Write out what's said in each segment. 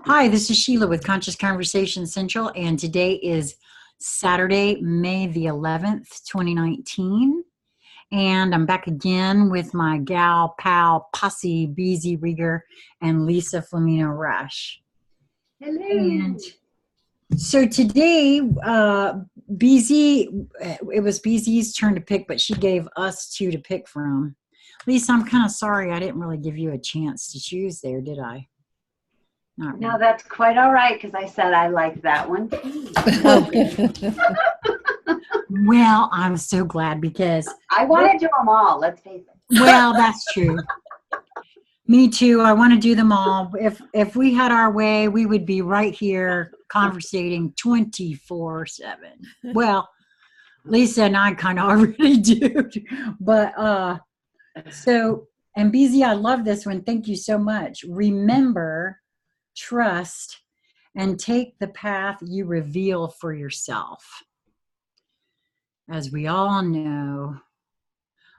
Hi, this is Sheila with Conscious Conversation Central, and today is Saturday, May the 11th, 2019. And I'm back again with my gal, pal, posse, Beezy Rieger, and Lisa Flamino Rush. Hello. And so today, Beezy, it was Beezy's turn to pick, but she gave us two to pick from. Lisa, I'm kind of sorry I didn't really give you a chance to choose there, did I? Not No, really. that's quite all right because I said I liked that one too. Well, I'm so glad because, I want to do them all, let's face it. well, that's true. Me too. I want to do them all. If we had our way, we would be right here conversating 24/7. Well, Lisa and I kind of already do. But so, and BZ, I love this one. Thank you so much. Remember, trust, and take the path you reveal for yourself. As we all know,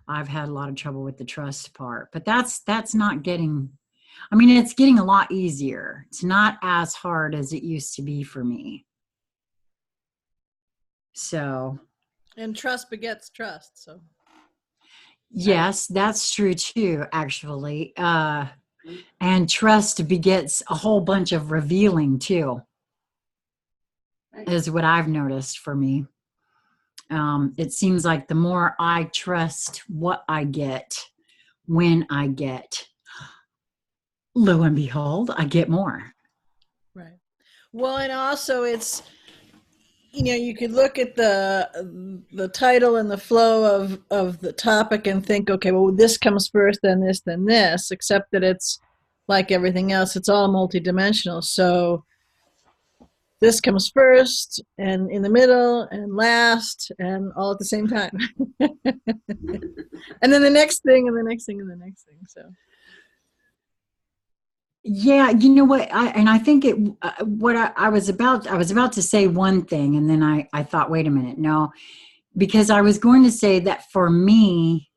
I've had a lot of trouble with the trust part, but that's not getting, I mean, it's getting a lot easier. It's not as hard as it used to be for me. So, and trust begets trust. So, yes, that's true too, actually. And trust begets a whole bunch of revealing too, is what I've noticed for me. It seems like the more I trust what I get, when I get, lo and behold, I get more. right. Well, and also it's, you could look at the title and the flow of the topic and think, okay, well, this comes first, then this, except that it's like everything else, it's all multidimensional. So this comes first and in the middle and last and all at the same time. And then the next thing and the next thing and the next thing. So yeah, you know what? I think it. What I was about to say one thing, and then I thought, wait a minute, no, because I was going to say that for me.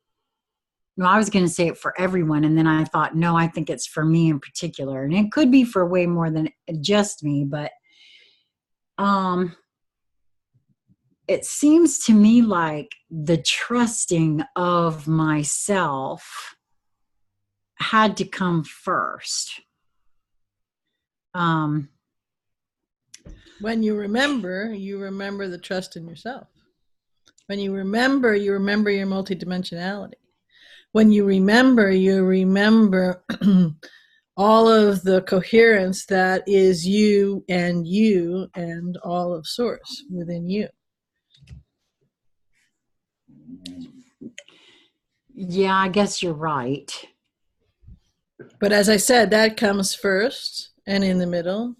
No, I was going to say it for everyone, and then I thought, no, I think it's for me in particular, and it could be for way more than just me, but it seems to me like the trusting of myself had to come first. When you remember the trust in yourself. When you remember your multidimensionality. When you remember all of the coherence that is you and all of source within you. Yeah, I guess you're right. But as I said, that comes first and in the middle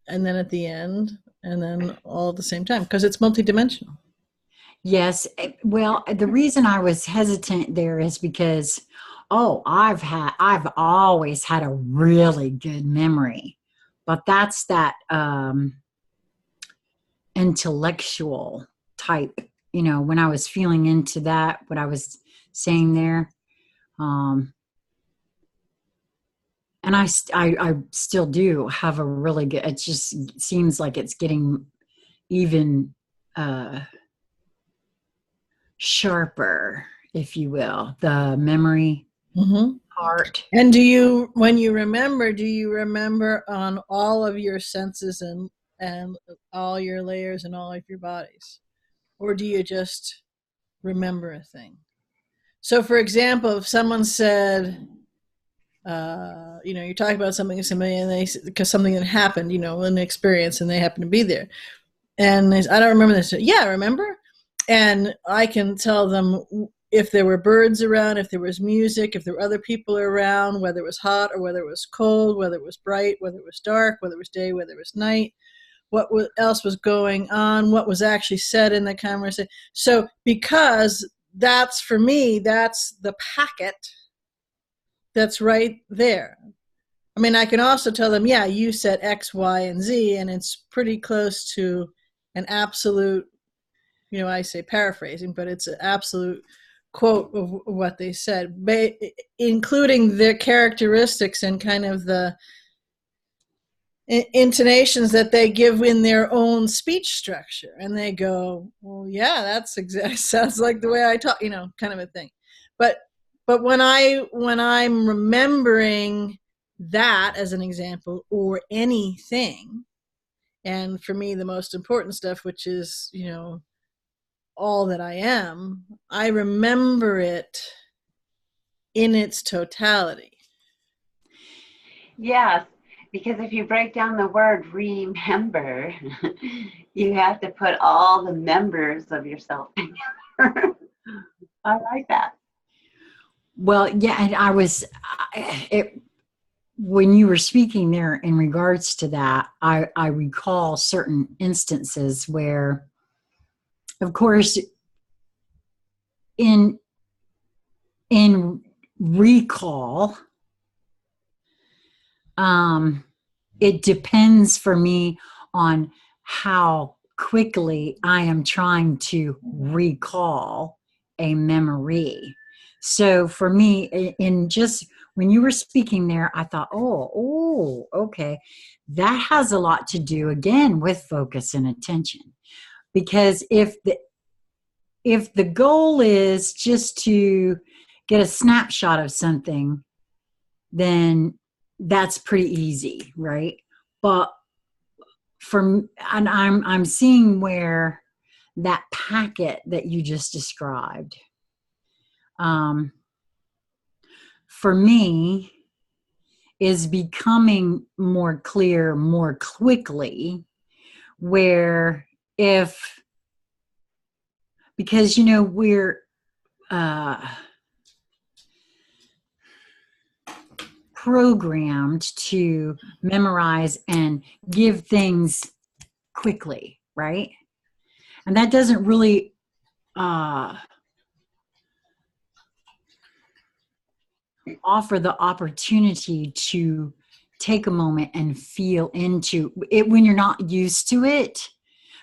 and then at the end and then all at the same time because it's multidimensional. Yes. Well, the reason I was hesitant there is because, I've always had a really good memory, but that's that intellectual type, when I was feeling into that, what I was saying there. And I still do have a really good, it just seems like it's getting even sharper, if you will, the memory part. And when you remember, do you remember on all of your senses and all your layers and all of your bodies? Or do you just remember a thing? So, for example, if someone said, you're talking about something to somebody and because something that happened, an experience and they happen to be there. And they say, I don't remember this. Yeah, I remember. And I can tell them if there were birds around, if there was music, if there were other people around, whether it was hot or whether it was cold, whether it was bright, whether it was dark, whether it was day, whether it was night, what else was going on, what was actually said in the conversation. So because that's, for me, that's the packet that's right there. I mean, I can also tell them, yeah, you said X, Y, and Z, and it's pretty close to an absolute, I say paraphrasing, but it's an absolute quote of what they said, including their characteristics and kind of the intonations that they give in their own speech structure, and they go, well, yeah, that's exactly sounds like the way I talk, kind of a thing. But when I'm remembering that as an example, or anything, and for me the most important stuff, which is all that I am, I remember it in its totality. Yes, because if you break down the word remember, you have to put all the members of yourself together. I like that. Well, yeah, and when you were speaking there in regards to that, I recall certain instances where, of course, in recall, it depends for me on how quickly I am trying to recall a memory. So for me, in just when you were speaking there, I thought, oh, okay. That has a lot to do again with focus and attention. Because if the goal is just to get a snapshot of something, then that's pretty easy, right? But I'm seeing where that packet that you just described, for me, is becoming more clear more quickly, where because we're programmed to memorize and give things quickly, right? And that doesn't really offer the opportunity to take a moment and feel into it when you're not used to it,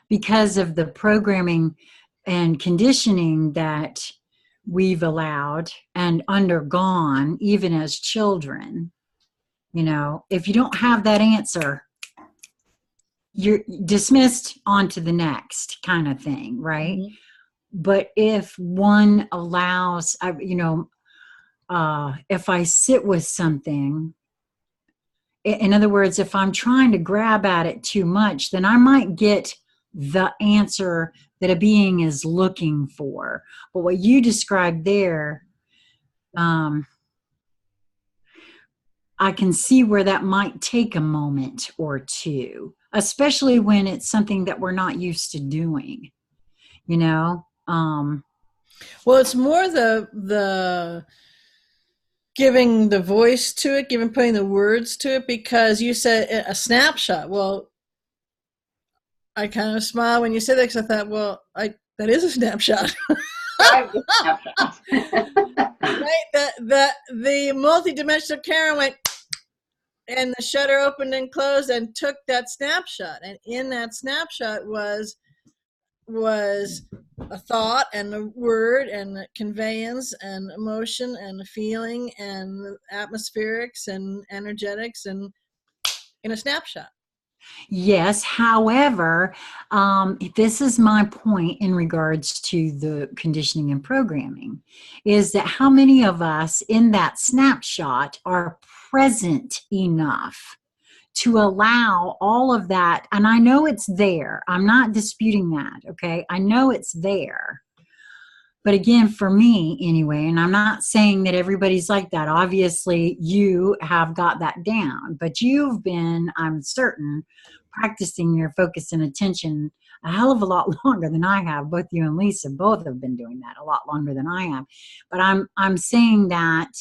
because of the programming and conditioning that we've allowed and undergone even as children. If you don't have that answer, you're dismissed, on to the next kind of thing, right? Mm-hmm. But if one allows, if I sit with something, in other words, if I'm trying to grab at it too much, then I might get the answer that a being is looking for. But what you described there, I can see where that might take a moment or two, especially when it's something that we're not used to doing, Well, it's more the giving the voice to it, putting the words to it, because you said a snapshot. Well, I kind of smiled when you said that, because I thought, well, that is a snapshot. Right? The multidimensional camera went, and the shutter opened and closed and took that snapshot. And in that snapshot was a thought and a word and a conveyance and emotion and a feeling and atmospherics and energetics, and in a snapshot. Yes. However, this is my point in regards to the conditioning and programming, is that how many of us in that snapshot are present enough to allow all of that? And I know it's there. I'm not disputing that. Okay. I know it's there. But again, for me anyway, and I'm not saying that everybody's like that. Obviously, you have got that down, but you've been, I'm certain, practicing your focus and attention a hell of a lot longer than I have. Both you and Lisa both have been doing that a lot longer than I have. But I'm saying that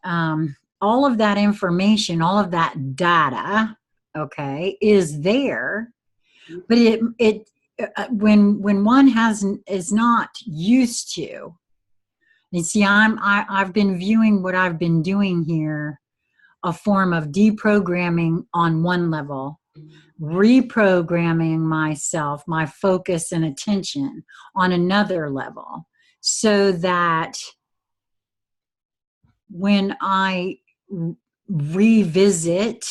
all of that information, all of that data, okay, is there, but it when one is not used to, and see, I've been viewing what I've been doing here a form of deprogramming on one level, reprogramming myself, my focus and attention on another level, so that when I revisit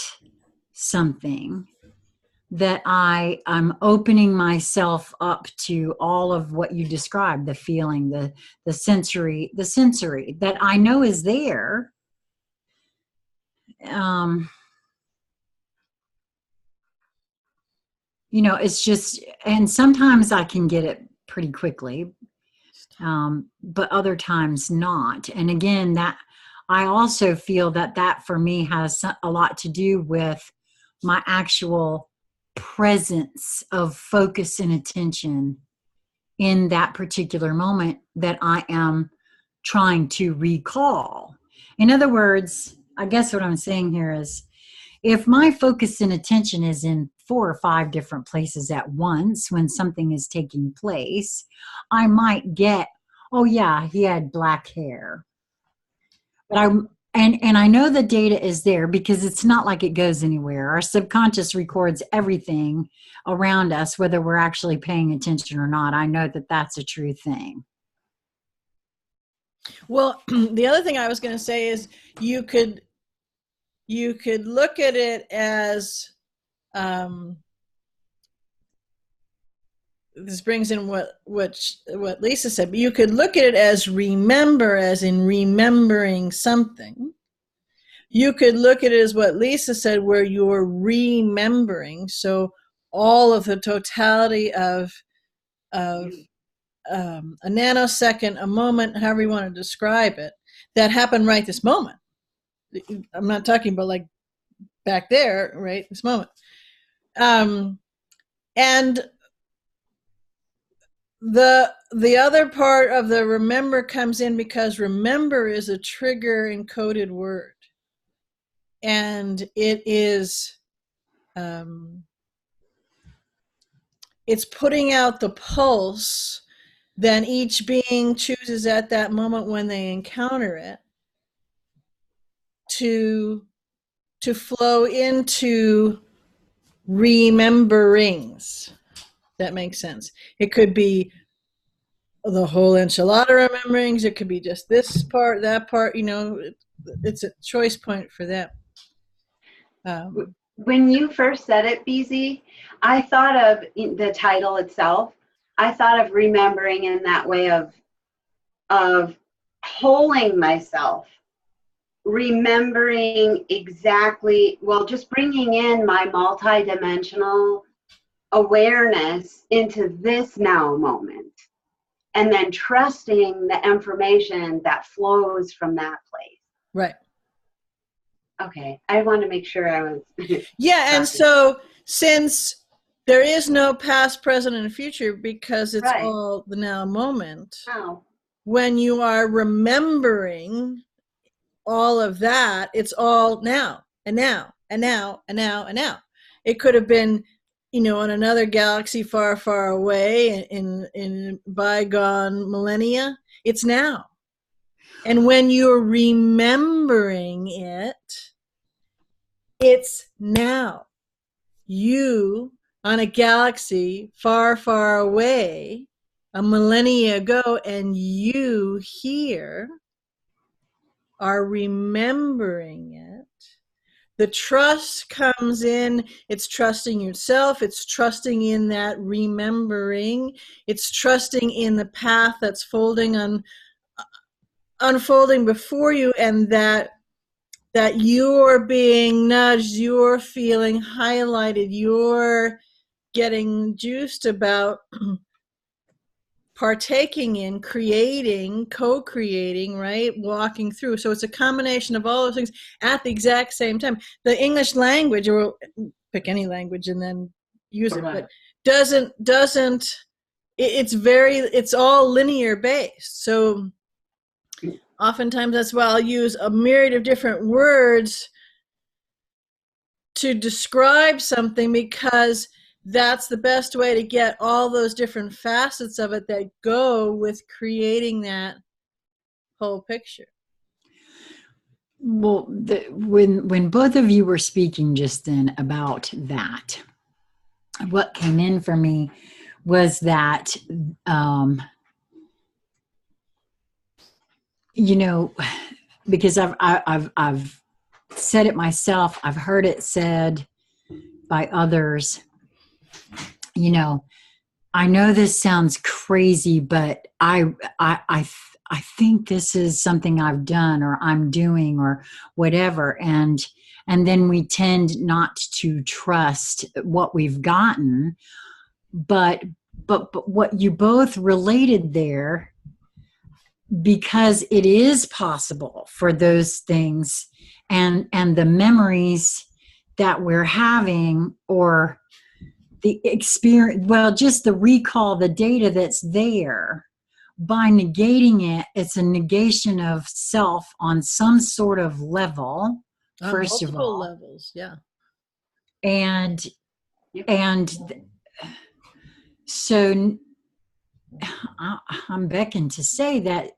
something, that I'm opening myself up to all of what you described, the feeling, the sensory that I know is there. It's just, and sometimes I can get it pretty quickly, but other times not. And again, that I also feel that for me has a lot to do with my actual presence of focus and attention in that particular moment that I am trying to recall. In other words, I guess what I'm saying here is, if my focus and attention is in 4 or 5 different places at once when something is taking place, I might get, oh yeah, he had black hair. But I know the data is there because it's not like it goes anywhere. Our subconscious records everything around us, whether we're actually paying attention or not. I know that that's a true thing. Well, the other thing I was going to say is you could look at it as, this brings in what Lisa said, but you could look at it as remember, as in remembering something. You could look at it as what Lisa said, where you're remembering. So all of the totality of a nanosecond, a moment, however you want to describe it, that happened right this moment. I'm not talking about like back there, right? This moment. And the other part of the remember comes in because remember is a trigger encoded word. And it is, it's putting out the pulse then each being chooses at that moment when they encounter it to flow into rememberings. That makes sense. It could be the whole enchilada rememberings. It could be just this part, that part. It's a choice point for them. When you first said it, BZ, I thought of the title itself. I thought of remembering in that way of holding myself, remembering exactly, well, just bringing in my multidimensional awareness into this now moment, and then trusting the information that flows from that place. Right. Okay, I want to make sure I was. Yeah, and so since there is no past, present, and future because it's Right. all the now moment, Oh. when you are remembering all of that, it's all now and now and now and now and now. It could have been, in another galaxy far, far away in bygone millennia. It's now. And when you're remembering it, it's now. You on a galaxy far, far away, a millennia ago, and you here are remembering it. The trust comes in. It's trusting yourself. It's trusting in that remembering. It's trusting in the path that's unfolding before you, and that you're being nudged, you're feeling highlighted, you're getting juiced about partaking in, creating, co-creating, right? Walking through. So it's a combination of all those things at the exact same time. The English language, or pick any language and then use it, but it's all linear based. So oftentimes that's why I'll use a myriad of different words to describe something, because that's the best way to get all those different facets of it that go with creating that whole picture. Well, when both of you were speaking just then about that, what came in for me was that, because I've said it myself, I've heard it said, by others. You know, I know this sounds crazy, but I think this is something I've done or I'm doing or whatever, and then we tend not to trust what we've gotten. But what you both related there, because it is possible for those things and the memories that we're having, or the experience, well, just the recall, the data that's there, by negating it, it's a negation of self on some sort of level, On first of multiple all. levels, yeah. And Yep. So I'm beckoned to say that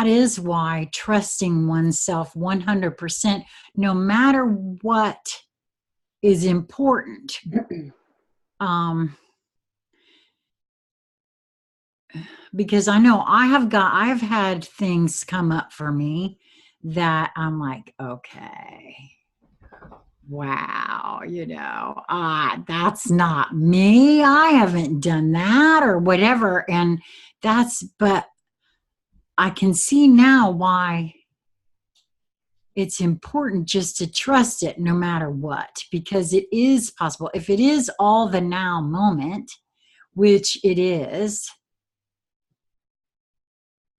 is why trusting oneself 100%, no matter what is important, because I know I've had things come up for me that I'm like, okay, wow, that's not me. I haven't done that or whatever. And but I can see now why it's important just to trust it no matter what, because it is possible. If it is all the now moment, which it is,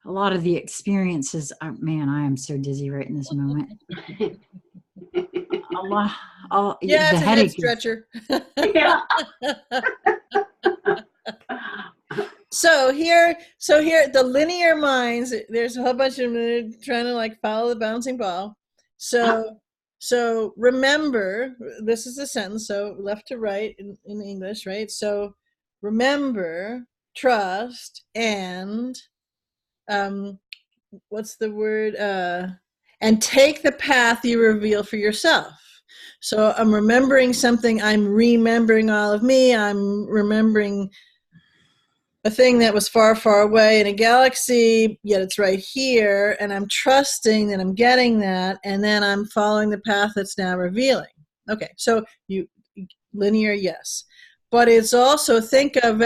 a lot of the experiences, man, I am so dizzy right in this moment. Yeah, The it's a head headache stretcher. Yeah. So here, the linear minds, there's a whole bunch of them trying to like follow the bouncing ball. So remember, this is the sentence, so left to right in English, right? So remember, trust, and what's the word? And take the path you reveal for yourself. So I'm remembering something, I'm remembering all of me, I'm remembering a thing that was far, far away in a galaxy, yet it's right here, and I'm trusting that I'm getting that, and then I'm following the path that's now revealing. Okay, so you linear, yes. But it's also think of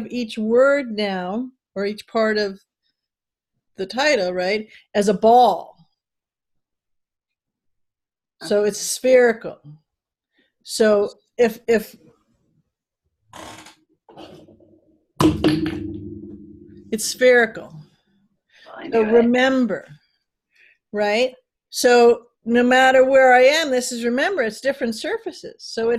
each word now, or each part of the title, right, as a ball. So it's spherical. So if it's spherical. So remember, right? So no matter where I am, this is remember, it's different surfaces. So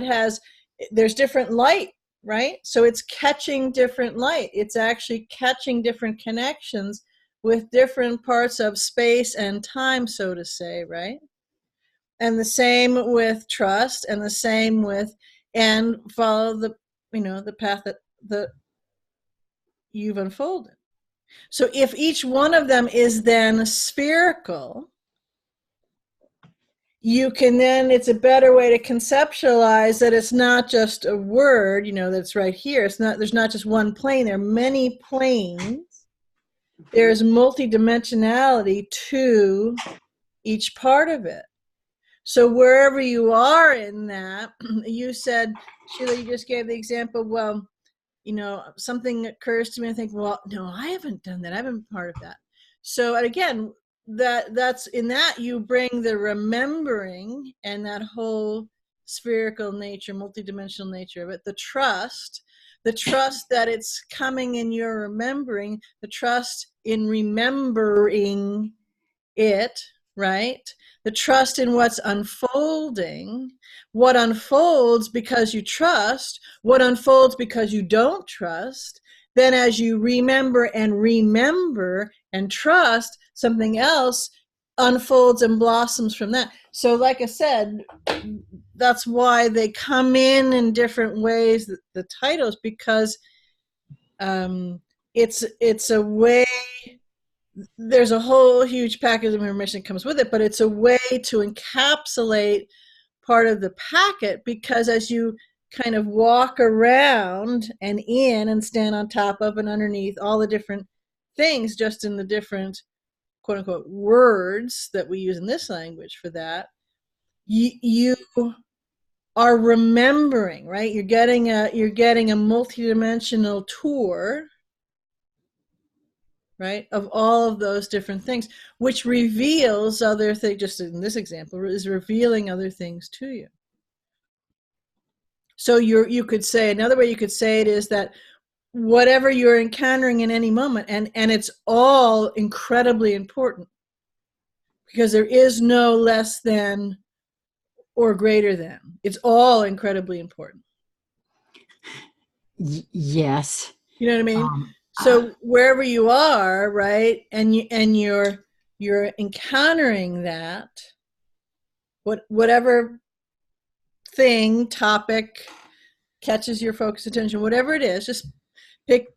there's different light, right? So it's catching different light. It's actually catching different connections with different parts of space and time, so to say, right? And the same with trust, and the same with, and follow the path that you've unfolded. So if each one of them is then spherical, you can then, it's a better way to conceptualize that it's not just a word, that's right here. There's not just one plane, there are many planes. There's multidimensionality to each part of it. So wherever you are in that, you said, Sheila, you just gave the example, well, something occurs to me, I think, well, no, I haven't done that. I haven't been part of that. So, and again, that's in that you bring the remembering and that whole spherical nature, multidimensional nature of it, the trust that it's coming in your remembering, the trust in remembering it, right? The trust in what's unfolding, what unfolds because you trust, what unfolds because you don't trust. Then as you remember and trust, something else unfolds and blossoms from that. So like I said, that's why they come in different ways, the titles, because it's a way, there's a whole huge package of information that comes with it, but it's a way to encapsulate part of the packet, because as you kind of walk around and in and stand on top of and underneath all the different things, just in the different quote unquote words that we use in this language for that, you are remembering, right? You're getting a multidimensional tour, right, of all of those different things, which reveals other things. Just in this example, is revealing other things to you. So you could say, another way you could say it is that whatever you're encountering in any moment, and it's all incredibly important, because there is no less than or greater than. It's all incredibly important. Yes. You know what I mean? So wherever you are, right, and you're encountering that, whatever thing, topic catches your focus attention, whatever it is, just pick,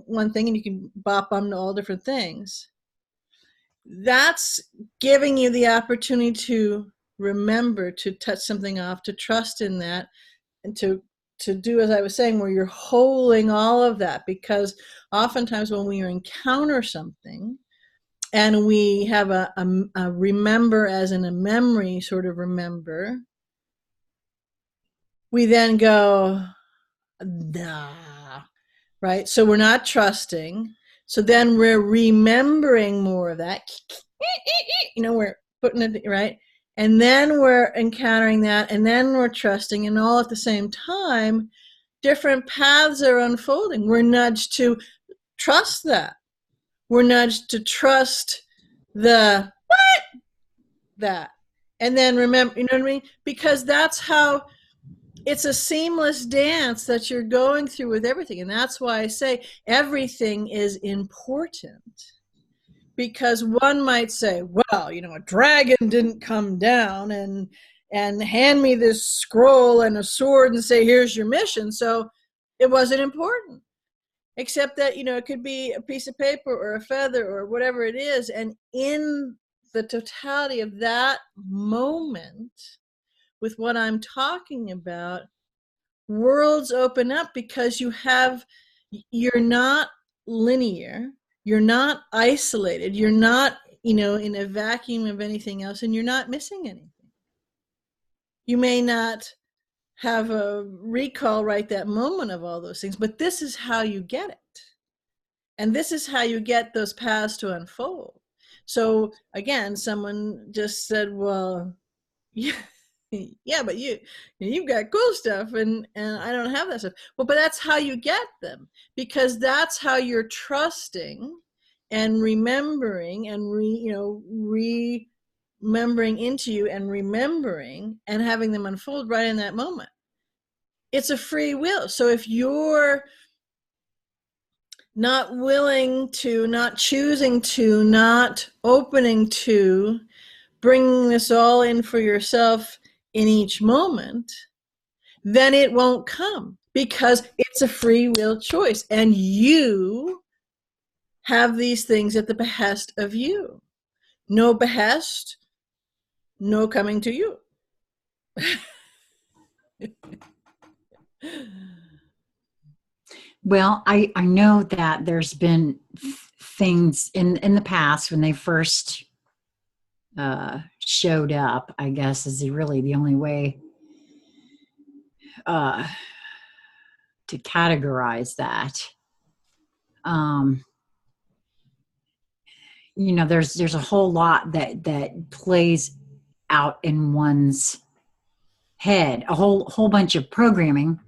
one thing, and you can bop on to all different things. That's giving you the opportunity to remember, to touch something off, to trust in that, and to do, as I was saying, where you're holding all of that. Because oftentimes when we encounter something and we have a remember, as in a memory sort of remember, we then go, nah, right? So we're not trusting. So then we're remembering more of that. We're putting it, right? And then we're encountering that, and then we're trusting, and all at the same time, different paths are unfolding. We're nudged to trust that. We're nudged to trust the what? That. And then remember, you know what I mean? Because that's how it's a seamless dance that you're going through with everything. And that's why I say everything is important. Because one might say, well, a dragon didn't come down and hand me this scroll and a sword and say, here's your mission. So it wasn't important. Except that, it could be a piece of paper or a feather or whatever it is. And in the totality of that moment, with what I'm talking about, worlds open up, because you're not linear, you're not isolated, you're not, in a vacuum of anything else, and you're not missing anything. You may not have a recall right that moment of all those things, but this is how you get it. And this is how you get those paths to unfold. So again, someone just said, well, yeah, but you've got cool stuff and I don't have that stuff. Well, but that's how you get them, because that's how you're trusting and remembering and remembering into you, and remembering and having them unfold right in that moment. It's a free will. So if you're not willing to, not choosing to, not opening to bringing this all in for yourself in each moment, then it won't come, because it's a free will choice, and you have these things at the behest of you. No behest, no coming to you. Well, I know that there's been things in the past when they first showed up, I guess, is really the only way to categorize that. There's a whole lot that plays out in one's head, a whole bunch of programming,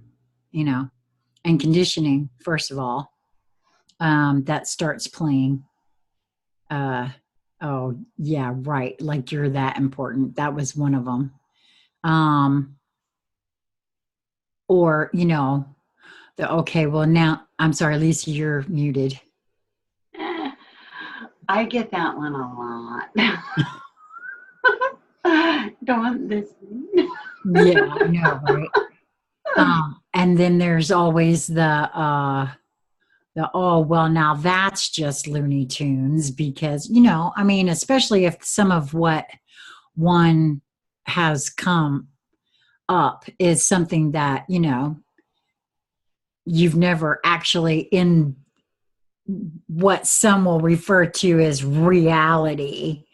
and conditioning, first of all, that starts playing. Oh yeah, right. Like you're that important. That was one of them. Or, okay, well now, I'm sorry, Lisa, you're muted. I get that one a lot. Don't listen. Yeah, I know, right? And then there's always the oh, well, now that's just Looney Tunes, because, especially if some of what one has come up is something that, you've never actually, in what some will refer to as reality,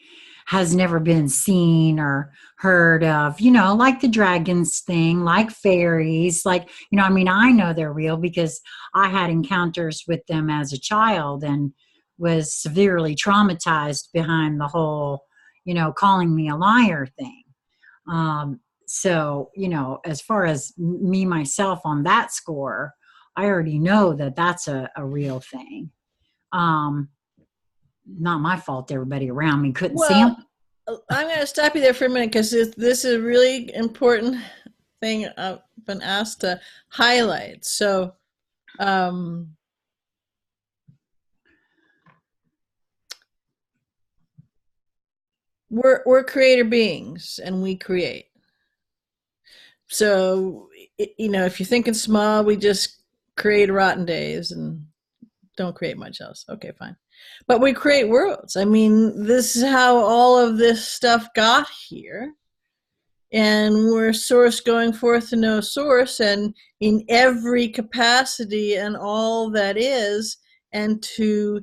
has never been seen or heard of, like the dragons thing, like fairies, like, I mean, I know they're real because I had encounters with them as a child and was severely traumatized behind the whole, calling me a liar thing. So, as far as me, myself on that score, I already know that that's a real thing. Not my fault everybody around me couldn't see them. I'm going to stop you there for a minute because this is a really important thing I've been asked to highlight. So, we're creator beings and we create. So, if you're thinking small, we just create rotten days and don't create much else. Okay, fine. But we create worlds. I mean, this is how all of this stuff got here. And we're source going forth to no source, and in every capacity and all that is, and to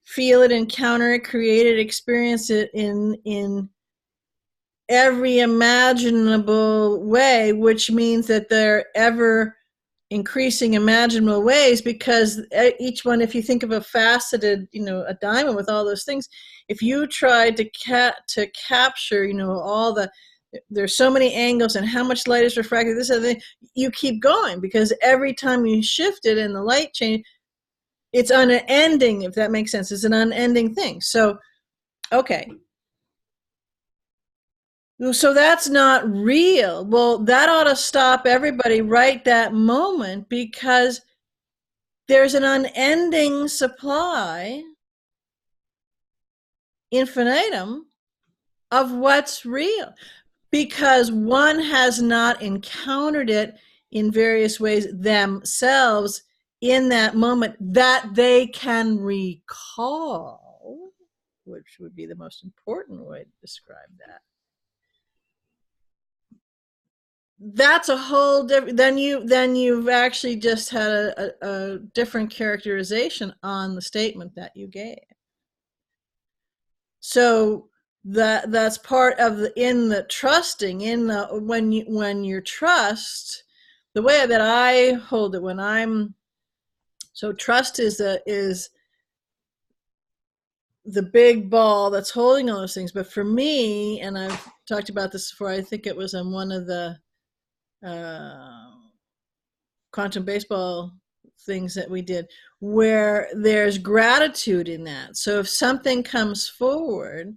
feel it, encounter it, create it, experience it in every imaginable way, which means that they're ever increasing imaginable ways, because each one, if you think of a faceted, a diamond with all those things, if you tried to capture, all there's so many angles and how much light is refracted, this other thing, you keep going, because every time you shift it and the light change, it's unending, if that makes sense. It's an unending thing. So, okay. So that's not real. Well, that ought to stop everybody right that moment, because there's an unending supply, infinitum, of what's real, because one has not encountered it in various ways themselves in that moment that they can recall, which would be the most important way to describe that. That's a whole different, then you've actually just had a different characterization on the statement that you gave. So that's part of in the trusting, when you trust, the way that I hold it, so trust is the big ball that's holding all those things. But for me, and I've talked about this before, I think it was on one of the quantum baseball things that we did, where there's gratitude in that. So if something comes forward,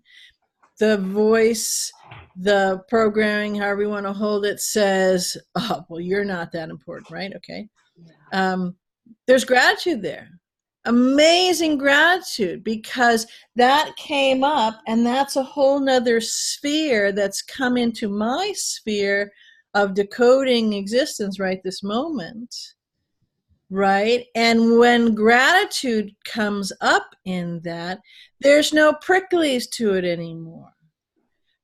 the voice, the programming, however you want to hold it, says, oh, well, you're not that important, right? Okay. There's gratitude there. Amazing gratitude, because that came up, and that's a whole nother sphere that's come into my sphere of decoding existence right this moment, right? And when gratitude comes up in that, there's no pricklies to it anymore,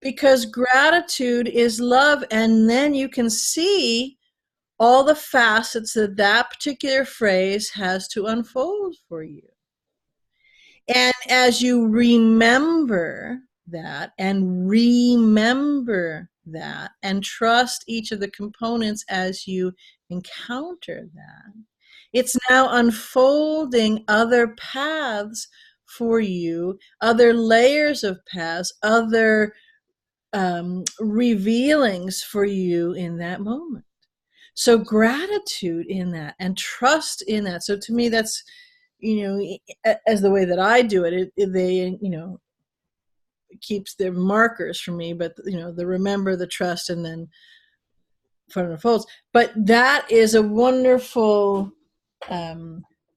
because gratitude is love, and then you can see all the facets that that particular phrase has to unfold for you. And as you remember that and trust each of the components as you encounter that, it's now unfolding other paths for you, other layers of paths, other revealings for you in that moment. So gratitude in that and trust in that. So to me, that's, as the way that I do it, they, keeps their markers for me, but the remember, the trust, and then front of the folds. But that is a wonderful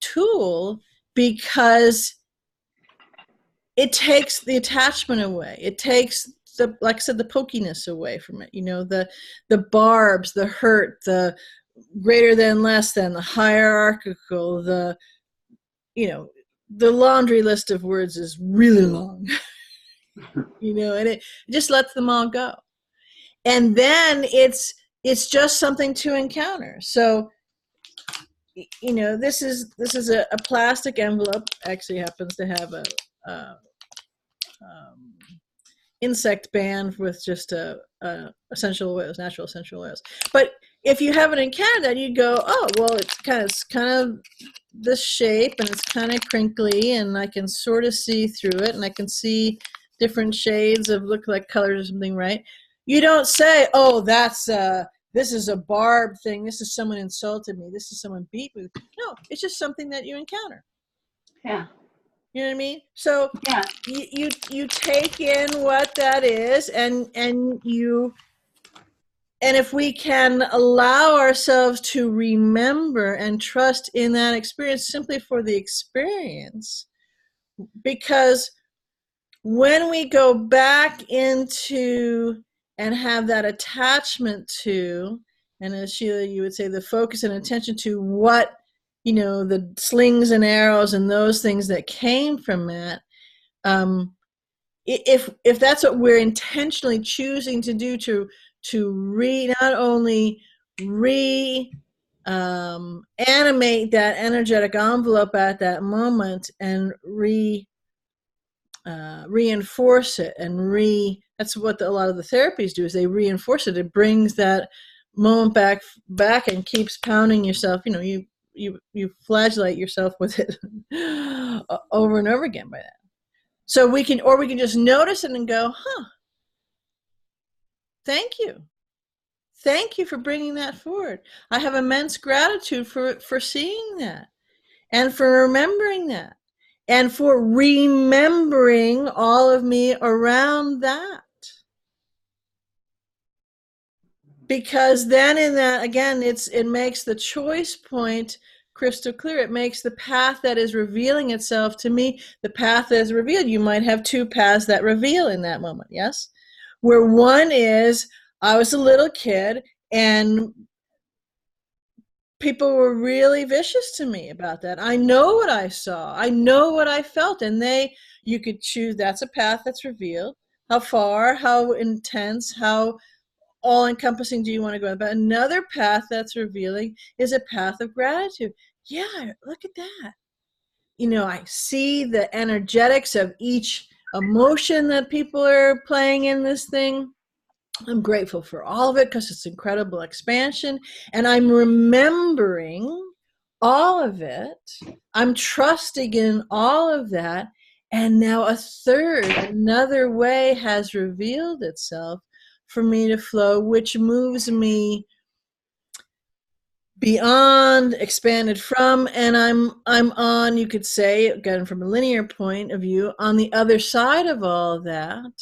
tool, because it takes the attachment away. It takes like I said, the pokiness away from it. The barbs, the hurt, the greater than, less than, the hierarchical, the laundry list of words is really long, and it just lets them all go. And then it's just something to encounter. So, this is a plastic envelope, actually happens to have a insect ban with just essential oils, natural essential oils. But if you haven't encountered that, you'd go, oh, well, it's kind of this shape, and it's kind of crinkly, and I can sort of see through it, and I can see different shades of look like colors or something, right? You don't say, oh, this is a barb thing. This is someone insulted me. This is someone beat me. No, it's just something that you encounter. Yeah. You know what I mean? So Yeah. you take in what that is, and if we can allow ourselves to remember and trust in that experience simply for the experience, because when we go back into and have that attachment to, and as Sheila, you would say, the focus and attention to what, the slings and arrows and those things that came from that, if that's what we're intentionally choosing to do, to not only animate that energetic envelope at that moment and reinforce it, and that's what a lot of the therapies do, is they reinforce it. It brings that moment back and keeps pounding yourself. You flagellate yourself with it over and over again by that. So we can just notice it and go, thank you. Thank you for bringing that forward. I have immense gratitude for seeing that, and for remembering that, and for remembering all of me around that. Because then in that, again, it makes the choice point crystal clear. It makes the path that is revealing itself to me, the path that is revealed. You might have two paths that reveal in that moment, yes? Where one is, I was a little kid and people were really vicious to me about that. I know what I saw. I know what I felt. And you could choose, that's a path that's revealed. How far, how intense, how all-encompassing do you want to go? But another path that's revealing is a path of gratitude. Yeah, look at that. I see the energetics of each emotion that people are playing in this thing. I'm grateful for all of it because it's incredible expansion. And I'm remembering all of it. I'm trusting in all of that. And now another way has revealed itself for me to flow, which moves me beyond, expanded from, and I'm on, you could say, again from a linear point of view, on the other side of all of that,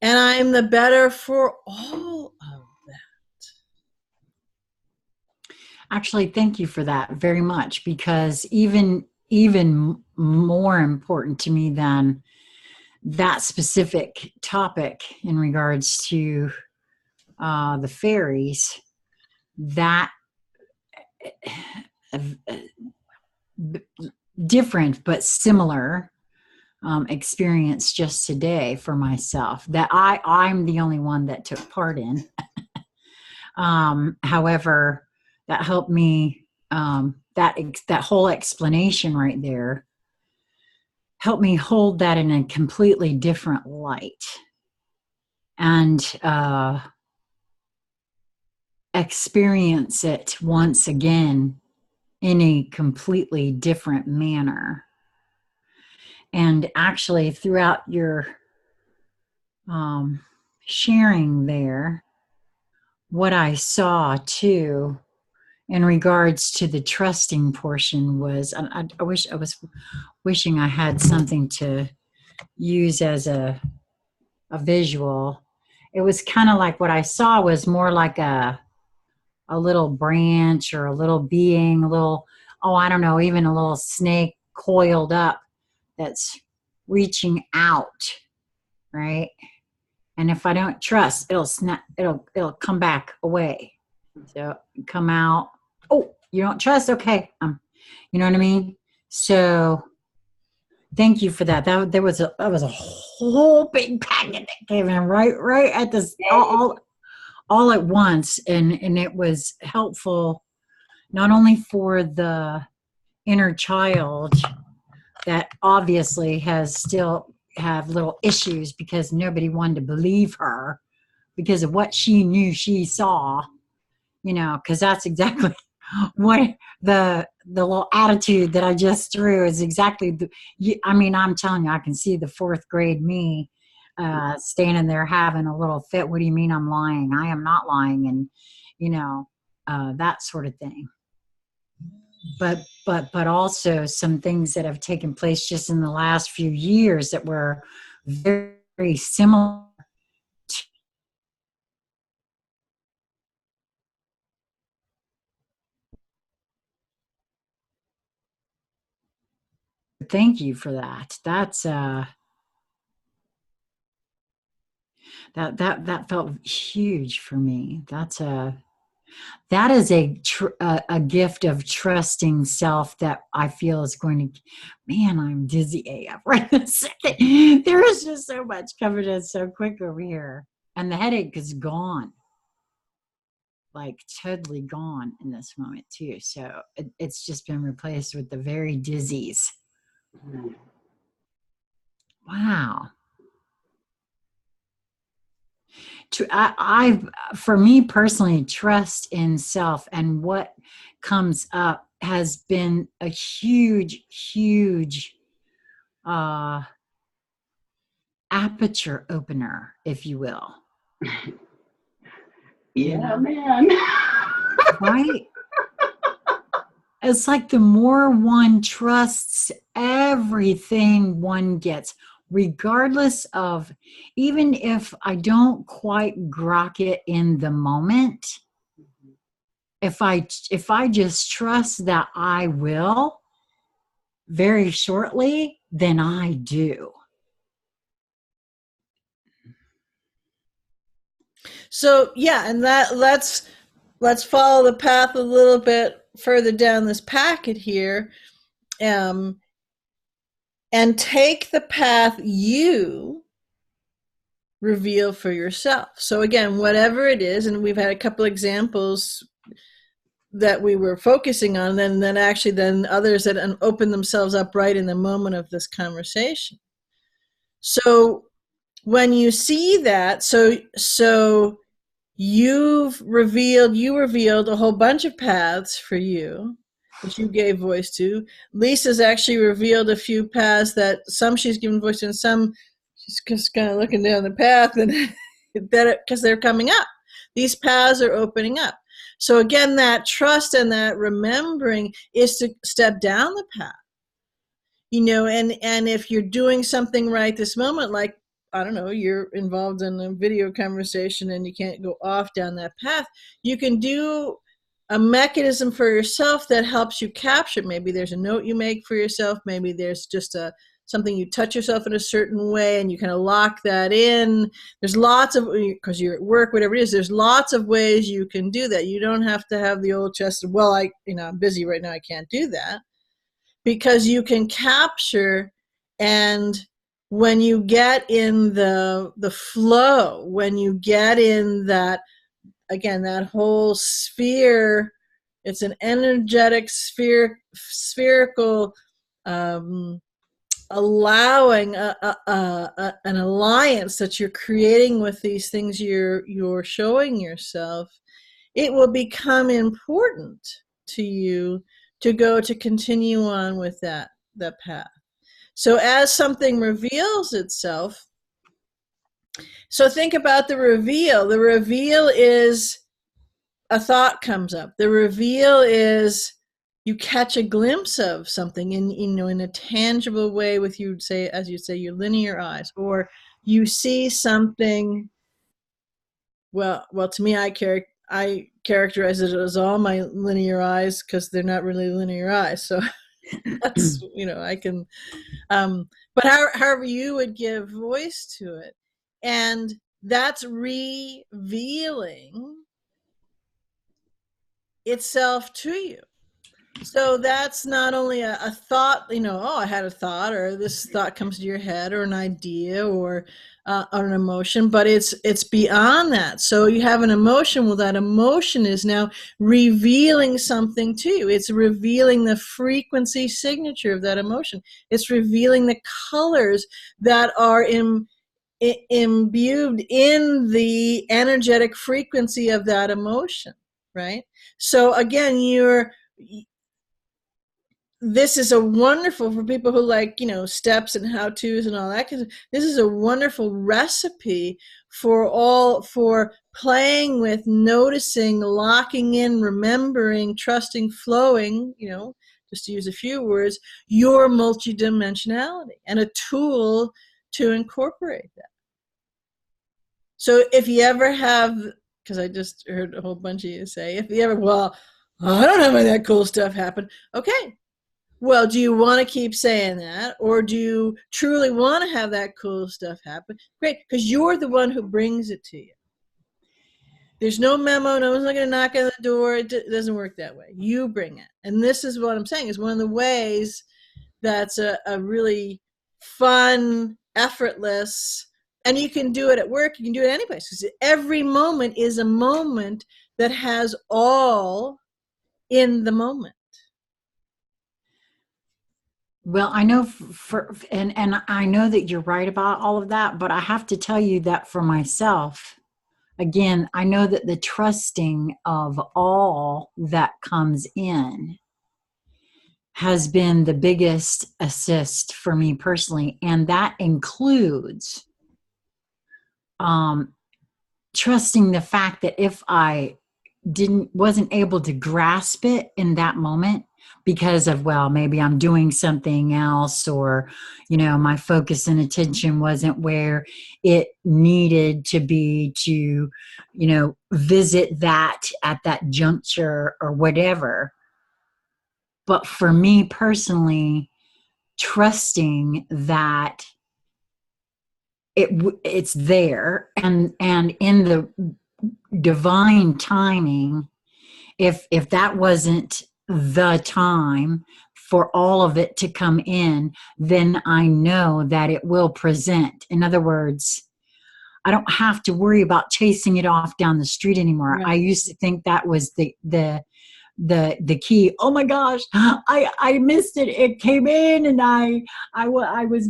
and I'm the better for all of that. Actually, thank you for that very much, because even more important to me than that specific topic in regards to the fairies, that different but similar experience just today for myself that I'm the only one that took part in. However, that helped me, that whole explanation right there helped me hold that in a completely different light, and experience it once again in a completely different manner. And actually, throughout your sharing there, what I saw too in regards to the trusting portion was, I was wishing I had something to use as a visual. It was kind of like what I saw was more like a little branch or a little being, a little, I don't know, even a little snake coiled up that's reaching out, right? And if I don't trust, it'll come back away. So come out. Oh, you don't trust? Okay. You know what I mean? So thank you for that. That was a whole big packet that came in right at this all at once, and it was helpful not only for the inner child that obviously has still have little issues because nobody wanted to believe her because of what she knew she saw, because that's exactly what the little attitude that I just threw is exactly I'm telling you, I can see the fourth grade me standing there having a little fit. What do you mean I'm lying? I am not lying. And, that sort of thing. But also some things that have taken place just in the last few years that were very, very similar. Thank you for that. That's that felt huge for me. That is a gift of trusting self that I feel is going to, man, I'm dizzy AF right this second. There is just so much coming in so quick over here. And the headache is gone. Like totally gone in this moment too. So it's just been replaced with the very dizzies. Wow. For me personally, trust in self and what comes up has been a huge aperture opener, if you will. Yeah, man. Right? It's like the more one trusts everything one gets, regardless of, even if I don't quite grok it in the moment, if I just trust that I will very shortly, then I do. So yeah, and let's follow the path a little bit further down this packet here, and take the path you reveal for yourself. So again, whatever it is, and we've had a couple examples that we were focusing on, and then others that open themselves up right in the moment of this conversation. So when you see that, so you revealed a whole bunch of paths for you that you gave voice to. Lisa's actually revealed a few paths that some she's given voice to, and some she's just kind of looking down the path, and that because they're coming up, these paths are opening up. So again, that trust and that remembering is to step down the path, and if you're doing something right this moment, like, I don't know, you're involved in a video conversation and you can't go off down that path, you can do a mechanism for yourself that helps you capture. Maybe there's a note you make for yourself. Maybe there's just something you touch yourself in a certain way and you kind of lock that in. There's lots of, because you're at work, whatever it is, there's lots of ways you can do that. You don't have to have the old chest of, well, I'm busy right now, I can't do that. Because you can capture, and when you get in the flow, when you get in that, again, that whole sphere, it's an energetic spherical, allowing an alliance that you're creating with these things you're showing yourself, it will become important to you to continue on with that path. So as something reveals itself, so think about the reveal. The reveal is a thought comes up. The reveal is you catch a glimpse of something in a tangible way with your linear eyes, or you see something. Well, to me, I characterize it as all my linear eyes, because they're not really linear eyes. So that's, I can, but however you would give voice to it, and that's revealing itself to you. So that's not only a thought, I had a thought, or this thought comes to your head, or an idea, or an emotion, but it's beyond that. So you have an emotion. Well, that emotion is now revealing something to you. It's revealing the frequency signature of that emotion. It's revealing the colors that are imbued in the energetic frequency of that emotion, right? So again, this is a wonderful, for people who like, steps and how-tos and all that. This is a wonderful recipe for playing with, noticing, locking in, remembering, trusting, flowing, just to use a few words, your multidimensionality, and a tool to incorporate that. So if you ever have, because I just heard a whole bunch of you say, if you ever, well, I don't have any of that cool stuff happen. Okay. Well, do you want to keep saying that, or do you truly want to have that cool stuff happen? Great, because you're the one who brings it to you. There's no memo, no one's not going to knock on the door. It doesn't work that way. You bring it. And this is what I'm saying, is one of the ways that's a really fun, effortless, and you can do it at work, you can do it any place, because every moment is a moment that has all in the moment. Well, I know and I know that you're right about all of that, but I have to tell you that for myself, again, I know that the trusting of all that comes in has been the biggest assist for me personally, and that includes trusting the fact that if I wasn't able to grasp it in that moment, because of, well, maybe I'm doing something else, or, my focus and attention wasn't where it needed to be to, visit that at that juncture or whatever. But for me personally, trusting that it's there, and in the divine timing, if that wasn't the time for all of it to come in, then I know that it will present. In other words, I don't have to worry about chasing it off down the street anymore. Right. I used to think that was the key. Oh my gosh, I missed it. It came in, and I was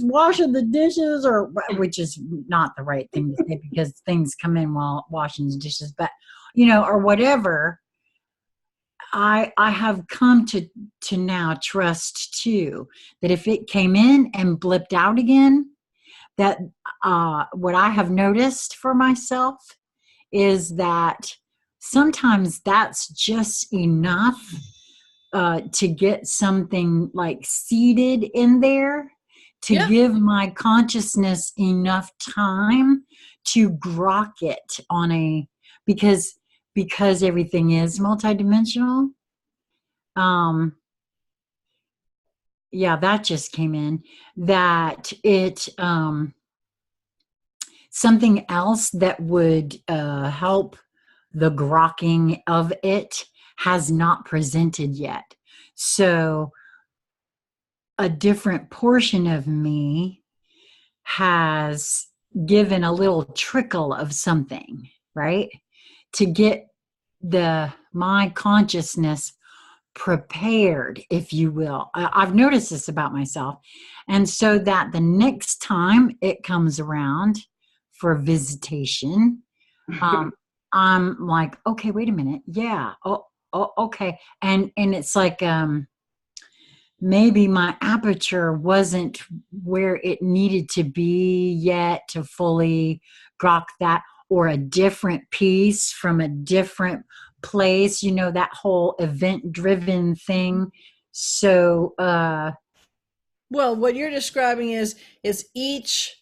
washing the dishes, or which is not the right thing to say, because things come in while washing the dishes, but or whatever. I have come to now trust too, that if it came in and blipped out again, that what I have noticed for myself is that sometimes that's just enough to get something like seated in there, to give my consciousness enough time to grok it on because everything is multidimensional. That just came in, that it something else that would help the grokking of it has not presented yet. So a different portion of me has given a little trickle of something, right? To get my consciousness prepared, if you will. I've noticed this about myself. And so that the next time it comes around for visitation, I'm like, okay, wait a minute. Yeah. Oh, okay. And it's like, maybe my aperture wasn't where it needed to be yet to fully grok that, or a different piece from a different place, that whole event driven thing. So, well, what you're describing is each,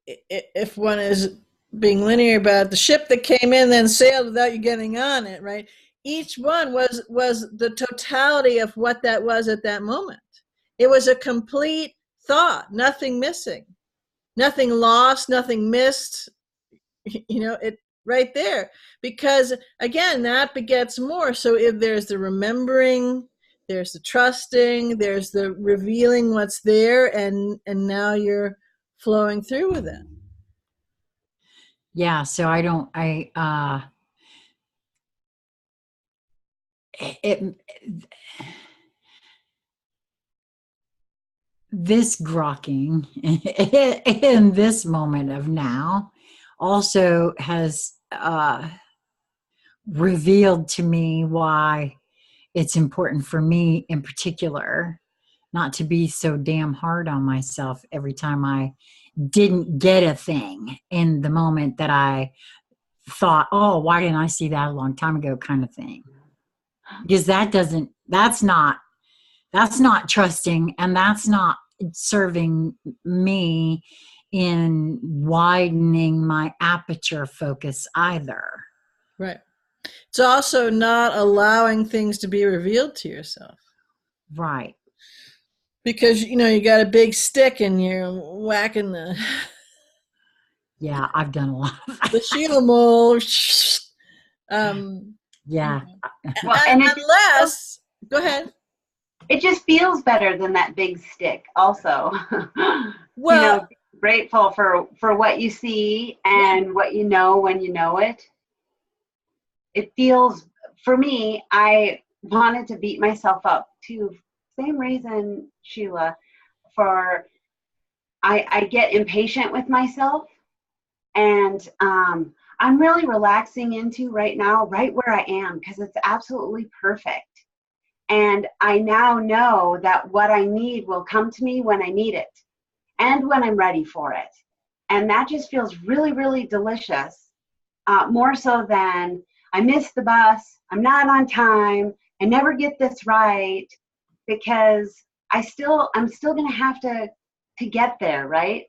if one is being linear about the ship that came in then sailed without you getting on it, right? Each one was the totality of what that was at that moment. It was a complete thought, nothing missing, nothing lost, nothing missed, it right there. Because again, that begets more. So if there's the remembering, there's the trusting, there's the revealing what's there, and now you're flowing through with it. Yeah, so it this grokking in this moment of now also has revealed to me why it's important for me in particular not to be so damn hard on myself every time I didn't get a thing in the moment that I thought, oh, why didn't I see that a long time ago, kind of thing. Because that's not trusting, and that's not serving me in widening my aperture focus either. Right. It's also not allowing things to be revealed to yourself. Right. Because, you got a big stick and you're whacking the... Yeah, I've done a lot of that. The Sheila mole. Yeah. Well, and Unless... Go ahead. it just feels better than that big stick also. Well, grateful for what you see and what you know when you know it. It feels, for me, I wanted to beat myself up too. Same reason, Sheila, for I get impatient with myself, and I'm really relaxing into right now, right where I am, because it's absolutely perfect. And I now know that what I need will come to me when I need it and when I'm ready for it. And that just feels really, really delicious. More so than I missed the bus, I'm not on time, I never get this right, because I'm still going to have to get there, right?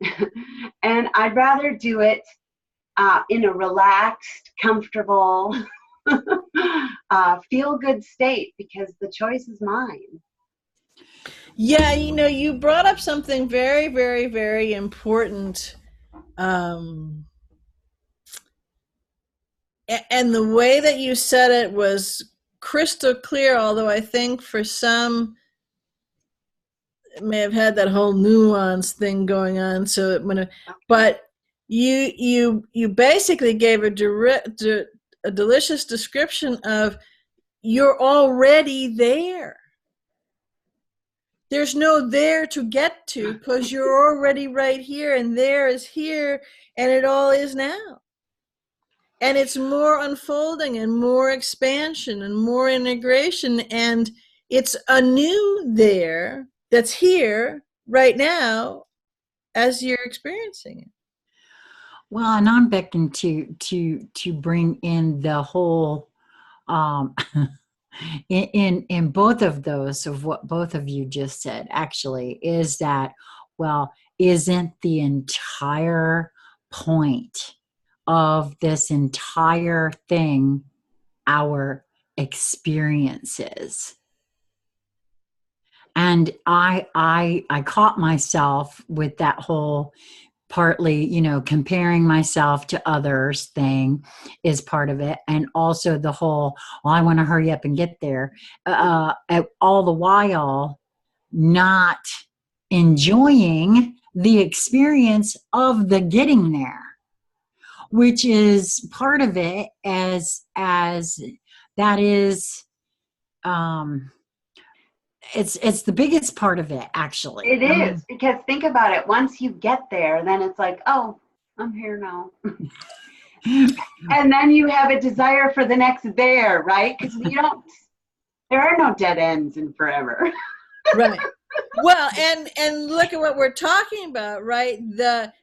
And I'd rather do it in a relaxed, comfortable, feel-good state, because the choice is mine. Yeah, you brought up something very, very, very important. And the way that you said it was crystal clear, although I think for some it may have had that whole nuance thing going on. So but you basically gave a delicious description of you're already there. There's no there to get to, because you're already right here, and there is here, and it all is now. And it's more unfolding and more expansion and more integration, and it's a new there that's here right now as you're experiencing it. Well, and I'm beckoning to bring in the whole in both of those of what both of you just said, actually, is that, well, isn't the entire point of this entire thing our experiences? And I caught myself with that whole partly, comparing myself to others thing is part of it. And also the whole, well, I want to hurry up and get there. All the while not enjoying the experience of the getting there, which is part of it, as that is, it's the biggest part of it, actually. It is, because think about it. Once you get there, then it's like, oh, I'm here now. And then you have a desire for the next there, right? Because there are no dead ends in forever. Right. Well, and look at what we're talking about, right?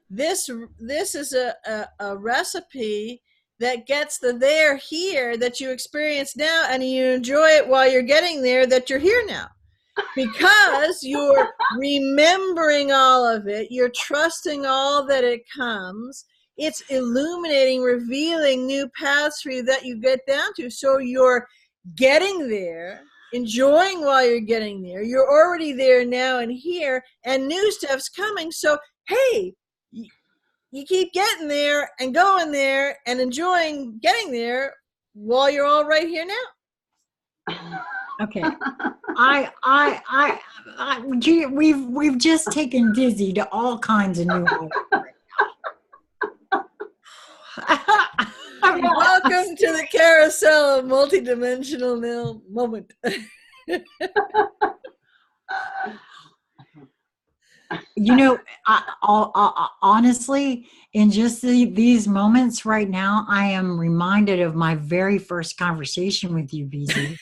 This is a recipe that gets the there here that you experience now, and you enjoy it while you're getting there, that you're here now. Because you're remembering all of it, you're trusting all that it comes, it's illuminating, revealing new paths for you that you get down to. So you're getting there, enjoying while you're getting there, you're already there now and here, and new stuff's coming. So, hey, you keep getting there and going there and enjoying getting there while you're all right here now. Okay. We've just taken Dizzy to all kinds of new heights. Welcome to the carousel of multidimensional moment. You know, honestly, in just these moments right now, I am reminded of my very first conversation with you, BZ.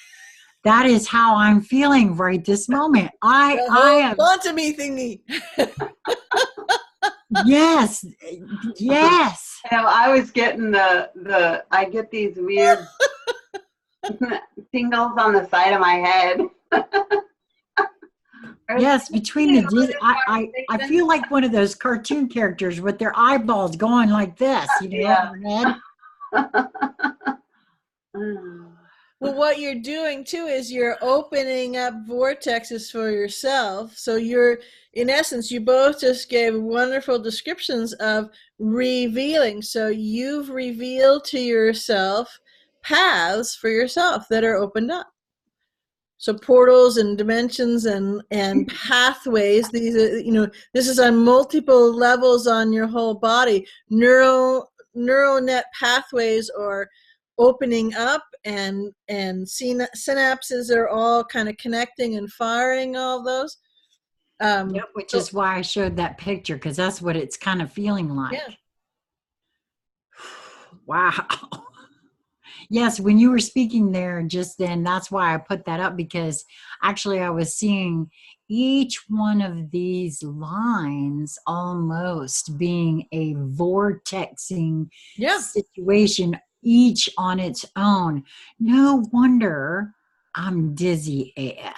That is how I'm feeling right this moment. I am. Onto me thingy. Yes. Yes. You know, I was getting I get these weird tingles on the side of my head. Yes, between the Disney, I feel like one of those cartoon characters with their eyeballs going like this, you know, Yeah. on their head. Well, what you're doing too is you're opening up vortexes for yourself. So you're, in essence, you both just gave wonderful descriptions of revealing. So you've revealed to yourself paths for yourself that are opened up. So portals and dimensions and pathways. These are, you know, this is on multiple levels on your whole body. Neural net pathways are opening up, and synapses are all kind of connecting and firing all those. Yep, which is why I showed that picture, because that's what it's kind of feeling like. Yeah. Wow. Yes, when you were speaking there just then, that's why I put that up, because actually I was seeing each one of these lines almost being a vortexing situation, each on its own. No wonder I'm dizzy AF.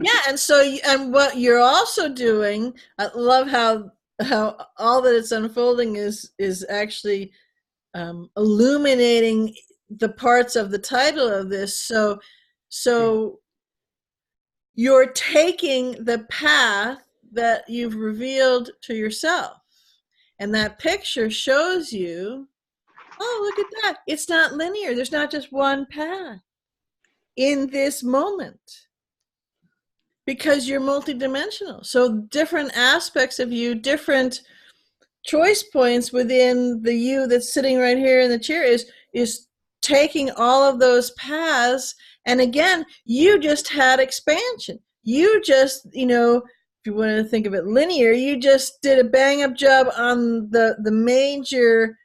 Yeah, and so and what you're also doing, I love how all that it's unfolding is actually illuminating the parts of the title of this. So you're taking the path that you've revealed to yourself, and that picture shows you, oh, look at that, it's not linear, there's not just one path in this moment, because you're multidimensional. So different aspects of you, different choice points within the you that's sitting right here in the chair is taking all of those paths. And again, you just had expansion. You just, you know, if you want to think of it linear, you just did a bang up job on the major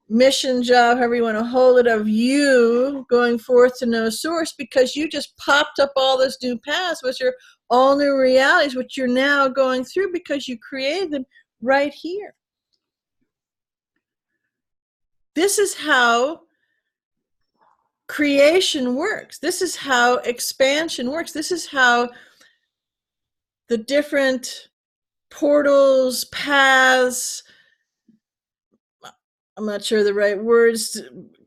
mission job, however you want to hold it, of you going forth to know source, because you just popped up all those new paths, which are all new realities, which you're now going through because you created them right here. This is how creation works. This is how expansion works. This is how the different portals, paths, I'm not sure the right words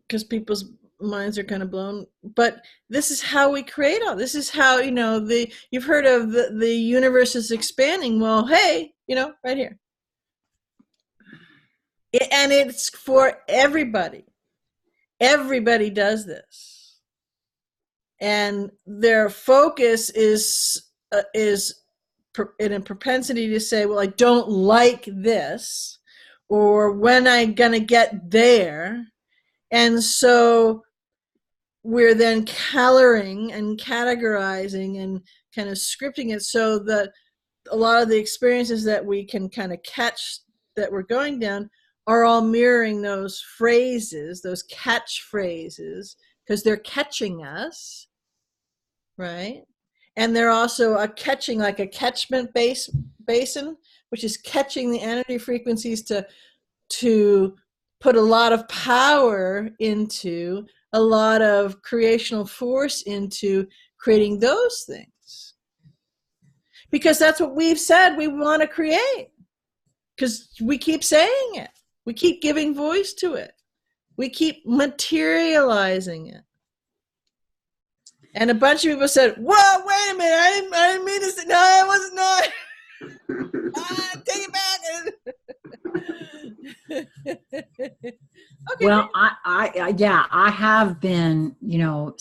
because people's minds are kind of blown, but this is how we create all. This is how, you know, you've heard of the universe is expanding. Well, hey, you know, right here. And it's for everybody. Everybody does this, and their focus is in a propensity to say, well, I don't like this, or when I'm gonna get there. And so we're then coloring and categorizing and kind of scripting it so that a lot of the experiences that we can kind of catch that we're going down are all mirroring those phrases, those catchphrases, because they're catching us, right? And they're also a catching, like a catchment basin, which is catching the energy frequencies to put a lot of power into, a lot of creational force into creating those things. Because that's what we've said we want to create. Because we keep saying it. We keep giving voice to it. We keep materializing it. And a bunch of people said, whoa, wait a minute, I didn't mean to say, no, I was not. Take it back. Okay. Well, I have been, you know,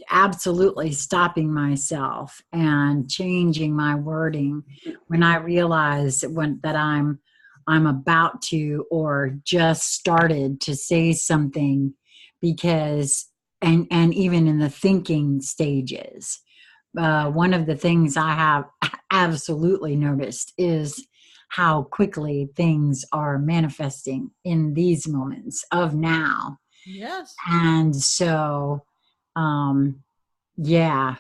absolutely stopping myself and changing my wording when I realize that I'm about to or just started to say something, because and even in the thinking stages, one of the things I have absolutely noticed is how quickly things are manifesting in these moments of now. Yes. And so, yeah,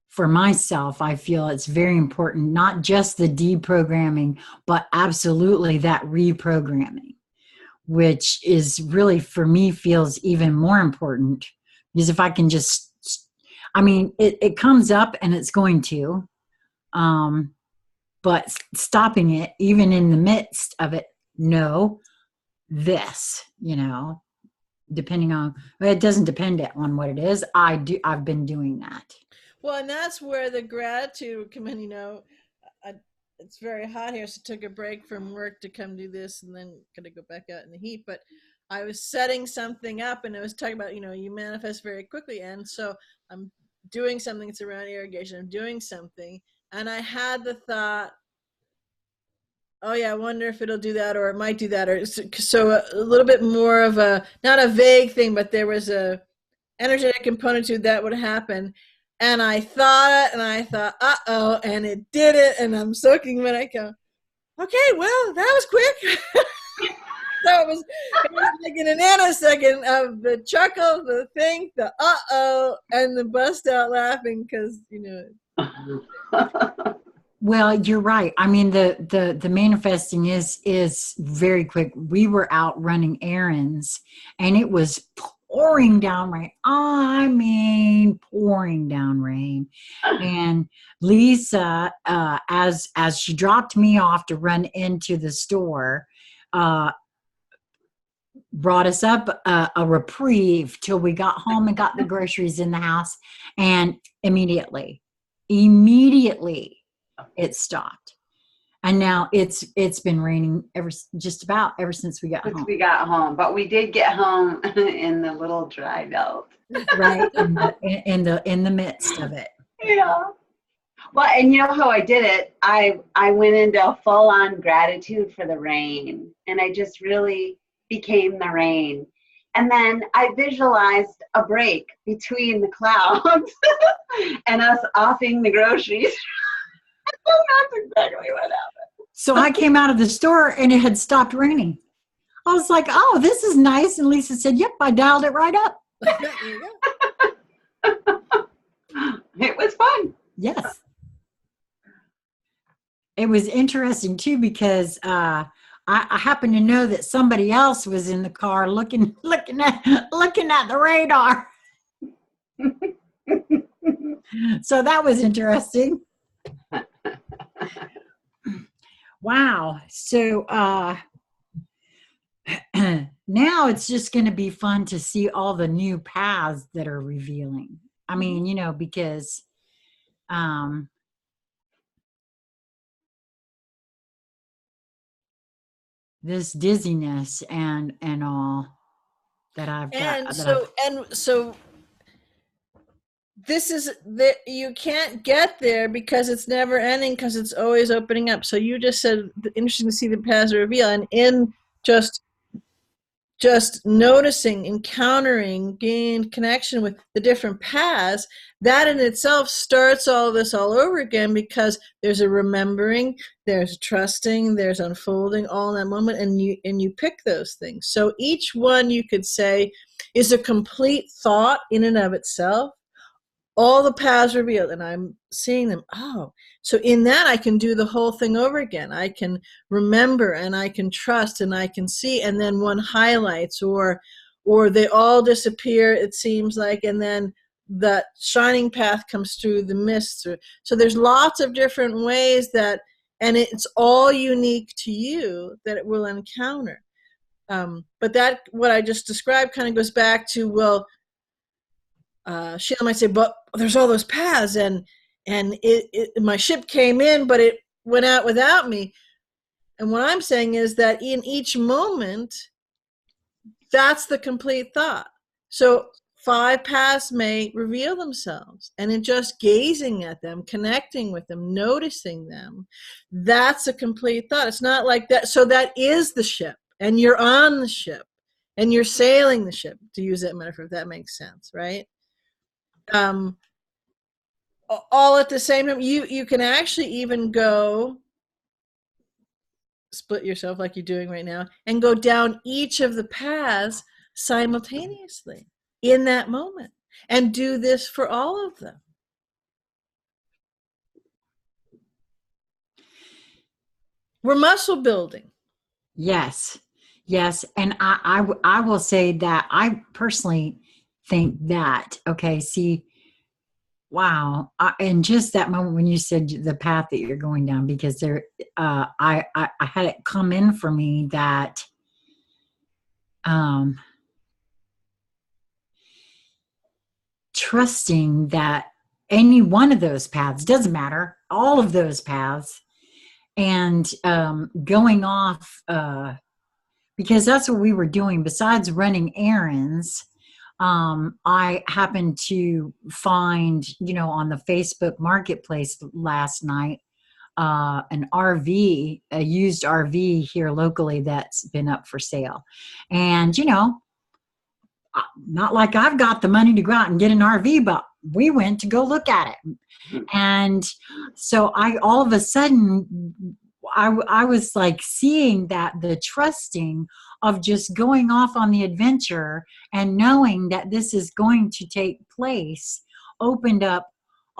for myself, I feel it's very important, not just the deprogramming, but absolutely that reprogramming, which is really, for me, feels even more important, because if I can just, I mean, it comes up and it's going to, but stopping it, even in the midst of it, no, this, depending on, it doesn't depend on what it is. I've been doing that. Well, and that's where the gratitude would come in. It's very hot here, so I took a break from work to come do this, and then gonna go back out in the heat. But I was setting something up, and I was talking about, you manifest very quickly, and so I'm doing something that's around irrigation. I'm doing something, and I had the thought, oh yeah, I wonder if it'll do that, or it might do that, or so a little bit more of a, not a vague thing, but there was a energetic component to that would happen. And I thought it, and I thought, uh-oh, and it did it, and I'm soaking when I go, okay, well, that was quick. So it was like in a nanosecond of the chuckle, the think, the uh-oh, and the bust out laughing because, Well, you're right. I mean, the manifesting is very quick. We were out running errands, and it was pouring down rain. I mean, pouring down rain. And Lisa, as she dropped me off to run into the store, brought us up a reprieve till we got home and got the groceries in the house, and immediately it stopped. And now it's been raining just about ever since we got home. We got home, but we did get home in the little dry belt. Right, in the midst of it. Yeah. Well, and you know how I did it? I went into full-on gratitude for the rain, and I just really became the rain. And then I visualized a break between the clouds and us offing the groceries. That's exactly what happened. So I came out of the store and it had stopped raining. I was like, oh, this is nice. And Lisa said, yep, I dialed it right up. there you go. It was fun. Yes. It was interesting too, because I happened to know that somebody else was in the car looking at the radar. So that was interesting. Wow. So now it's just going to be fun to see all the new paths that are revealing. I mean, because this dizziness and all that I've got. So this is that you can't get there because it's never ending, because it's always opening up. So you just said, interesting to see the paths reveal, and in just noticing, encountering, gaining connection with the different paths, that in itself starts all this all over again, because there's a remembering, there's trusting, there's unfolding all in that moment, and you pick those things. So each one, you could say, is a complete thought in and of itself. All the paths revealed, and I'm seeing them. Oh, so in that I can do the whole thing over again. I can remember, and I can trust, and I can see, and then one highlights, or they all disappear, it seems like, and then that shining path comes through the mist. So there's lots of different ways that, and it's all unique to you that it will encounter. But that, what I just described, kind of goes back to, well, Sheila might say, but there's all those paths, and my ship came in, but it went out without me. And what I'm saying is that in each moment, that's the complete thought. So 5 paths may reveal themselves, and in just gazing at them, connecting with them, noticing them, that's a complete thought. It's not like that. So that is the ship, and you're on the ship, and you're sailing the ship, to use that metaphor, if that makes sense, right? All at the same time. You can actually even go split yourself like you're doing right now and go down each of the paths simultaneously in that moment, and do this for all of them. We're muscle building. Yes. Yes. And I will say that I personally think that, okay, see, wow. And just that moment when you said the path that you're going down, because there, I had it come in for me that, trusting that any one of those paths, doesn't matter, all of those paths, and going off, because that's what we were doing besides running errands. I happened to find, on the Facebook marketplace last night, an RV, a used RV here locally that's been up for sale. And, not like I've got the money to go out and get an RV, but we went to go look at it. And so all of a sudden, I was like seeing that the trusting of just going off on the adventure and knowing that this is going to take place opened up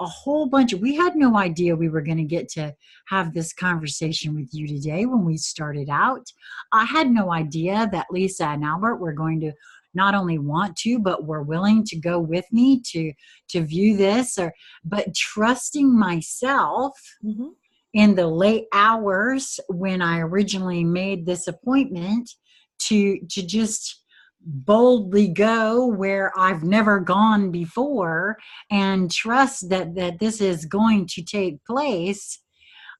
a whole bunch we had no idea we were going to get to have this conversation with you today. When we started out, I had no idea that Lisa and Albert were going to not only want to, but were willing to go with me to view this, but trusting myself. Mm-hmm. In the late hours when I originally made this appointment to just boldly go where I've never gone before and trust that this is going to take place.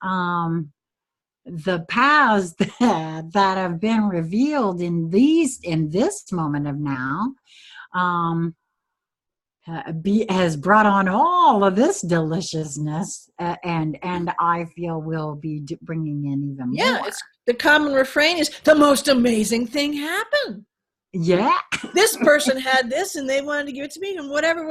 The paths that have been revealed in this moment of now, has brought on all of this deliciousness, and I feel will be bringing in even more. It's the common refrain is the most amazing thing happened. Yeah. This person had this and they wanted to give it to me, and whatever.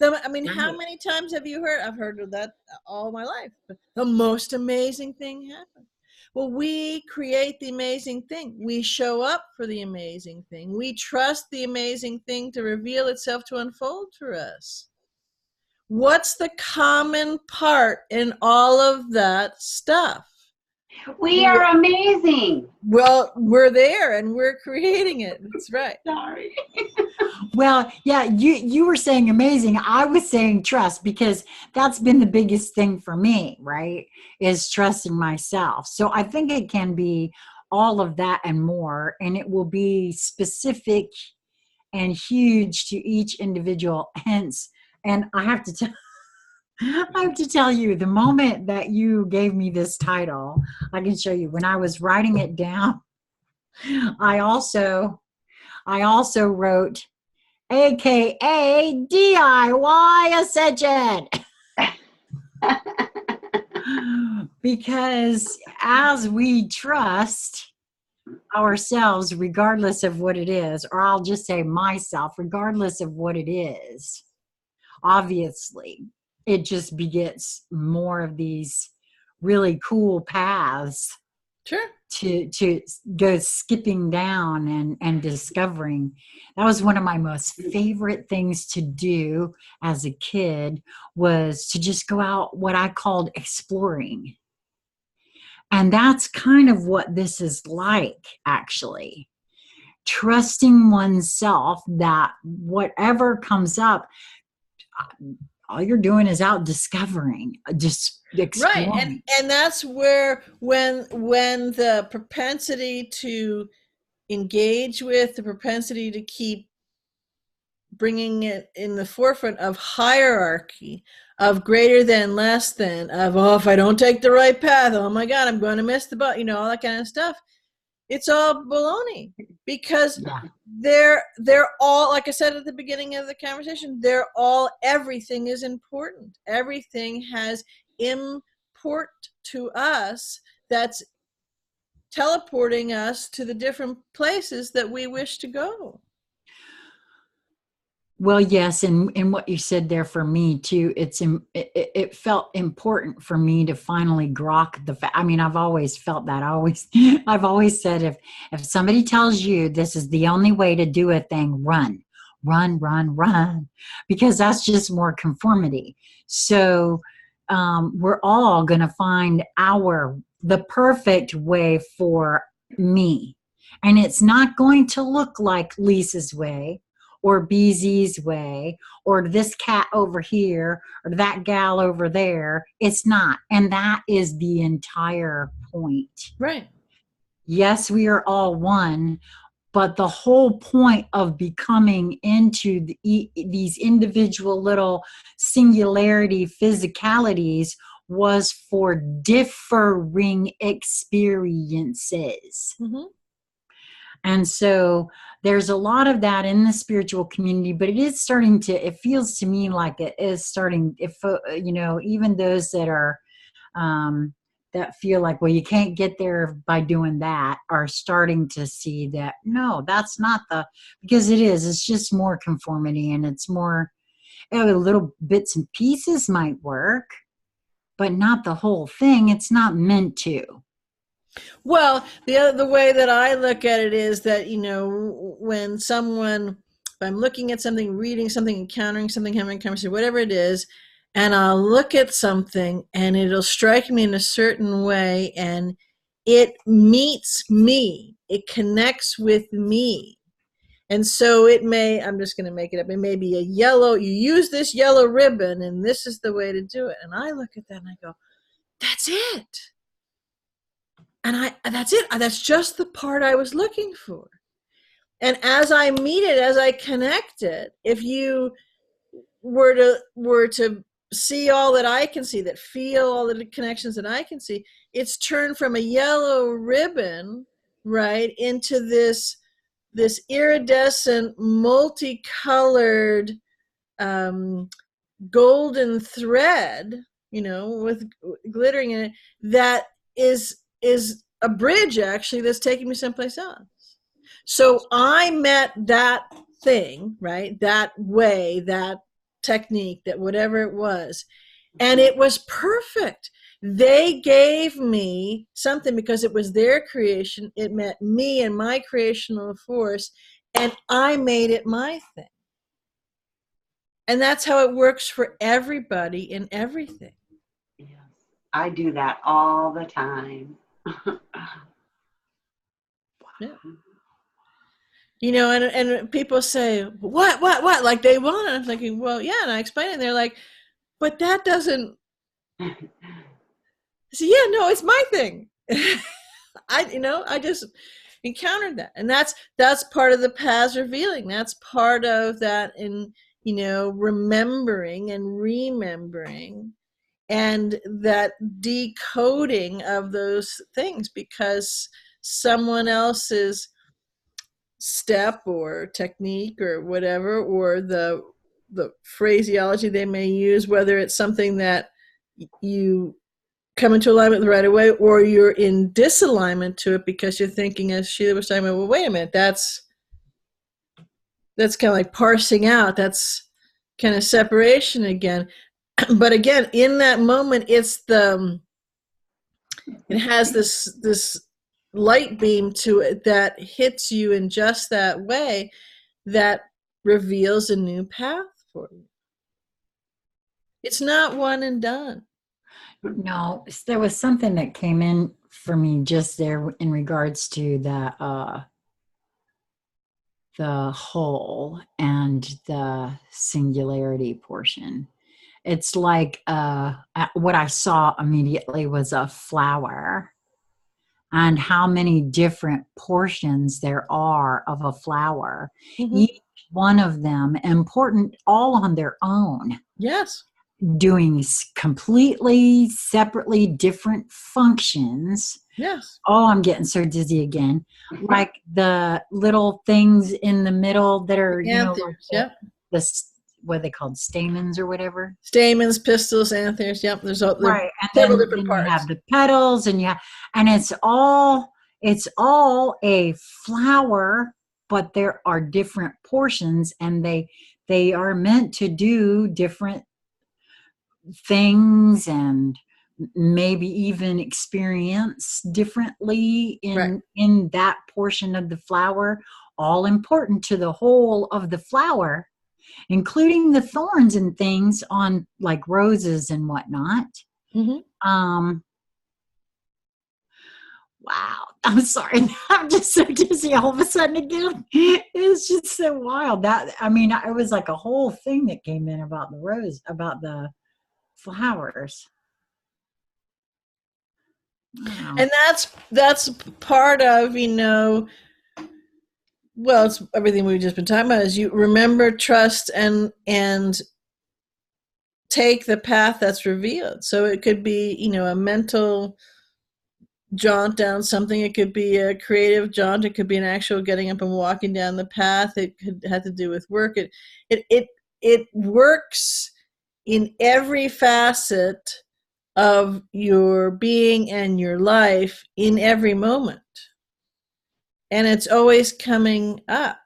How many times have you heard? I've heard of that all my life. The most amazing thing happened. Well, we create the amazing thing. We show up for the amazing thing. We trust the amazing thing to reveal itself, to unfold for us. What's the common part in all of that stuff? We are amazing. Well, we're there and we're creating it. That's right. Sorry. Well, yeah, you were saying amazing. I was saying trust, because that's been the biggest thing for me, right? Is trusting myself. So I think it can be all of that and more, and it will be specific and huge to each individual. Hence, and I have to tell you, the moment that you gave me this title, I can show you. When I was writing it down, I also wrote AKA DIY Ascension. Because as we trust ourselves, regardless of what it is, or I'll just say myself, regardless of what it is, obviously, it just begets more of these really cool paths. Sure. To go skipping down and discovering. That was one of my most favorite things to do as a kid, was to just go out, what I called exploring. And that's kind of what this is like, actually. Trusting oneself that whatever comes up, all you're doing is out discovering, just exploring. Right, and that's where when the propensity to engage with, the propensity to keep bringing it in the forefront of hierarchy, of greater than, less than, of, if I don't take the right path, oh my God, I'm going to miss the boat, all that kind of stuff. It's all baloney, because Yeah. they're all, like I said at the beginning of the conversation, everything is important. Everything has import to us that's teleporting us to the different places that we wish to go. Well, yes, and what you said there for me too, it felt important for me to finally grok the fact. I mean, I've always felt that. I've always said, if somebody tells you this is the only way to do a thing, run, run, run, run, because that's just more conformity. So we're all gonna find the perfect way for me, and it's not going to look like Lisa's way, or BZ's way, or this cat over here, or that gal over there. It's not. And that is the entire point. Right. Yes, we are all one, but the whole point of becoming into these individual little singularity physicalities was for differing experiences. Mm-hmm. And so there's a lot of that in the spiritual community, but it feels to me like it is starting, even those that are, that feel like, well, you can't get there by doing that, are starting to see that, no, that's not because it's just more conformity, and it's more, little bits and pieces might work, but not the whole thing. It's not meant to. Well, the way that I look at it is that, when if I'm looking at something, reading something, encountering something, having a conversation, whatever it is, and I'll look at something and it'll strike me in a certain way, and it meets me, it connects with me. And so I'm just going to make it up, it may be you use this yellow ribbon and this is the way to do it. And I look at that and I go, that's it. And that's it. That's just the part I was looking for. And as I meet it, as I connect it, if you were to see all that I can see, that feel all the connections that I can see, it's turned from a yellow ribbon, right, into this iridescent, multicolored, golden thread, with glittering in it, that is a bridge, actually, that's taking me someplace else. So I met that thing, right, that way, that technique, that whatever it was, and it was perfect. They gave me something because it was their creation. It met me and my creational force, and I made it my thing. And that's how it works for everybody and everything. Yes, I do that all the time. Yeah. And people say, what, like they want it. I'm thinking, well, yeah, and I explain it, and they're like, but that doesn't. I say, yeah, no, it's my thing. I just encountered that, and that's part of the paths revealing. That's part of that in remembering and remembering, and that decoding of those things, because someone else's step or technique or whatever, or the phraseology they may use, whether it's something that you come into alignment with right away, or you're in disalignment to it because you're thinking, as Sheila was talking about, well, wait a minute, that's kind of like parsing out, that's kind of separation again. But again, in that moment, it has this light beam to it that hits you in just that way, that reveals a new path for you. It's not one and done. No, there was something that came in for me just there in regards to the whole and the singularity portion. It's like what I saw immediately was a flower, and how many different portions there are of a flower. Mm-hmm. Each one of them important all on their own. Yes. Doing completely separately different functions, Yes. Oh, I'm getting so dizzy again. Like the little things in the middle that are, you know, like Anthers. Yep. what are they called? Stamens or whatever. Stamens, pistils, anthers. Yep. There's Right. And several then different you parts. have the petals and and it's all a flower, but there are different portions and they are meant to do different things and maybe even experience differently Right. in that portion of the flower, all important to the whole of the flower, including the thorns and things on like roses and whatnot. Mm-hmm. Wow, I'm sorry. I'm just so dizzy all of a sudden again. It's just so wild. That, I mean, it was like a whole thing that came in about the rose, about the flowers. Wow. And that's part of, well, it's everything we've just been talking about, is you remember, trust, and take the path that's revealed. So it could be, a mental jaunt down something. It could be a creative jaunt. It could be an actual getting up and walking down the path. It could have to do with work. It works in every facet of your being and your life in every moment. And it's always coming up.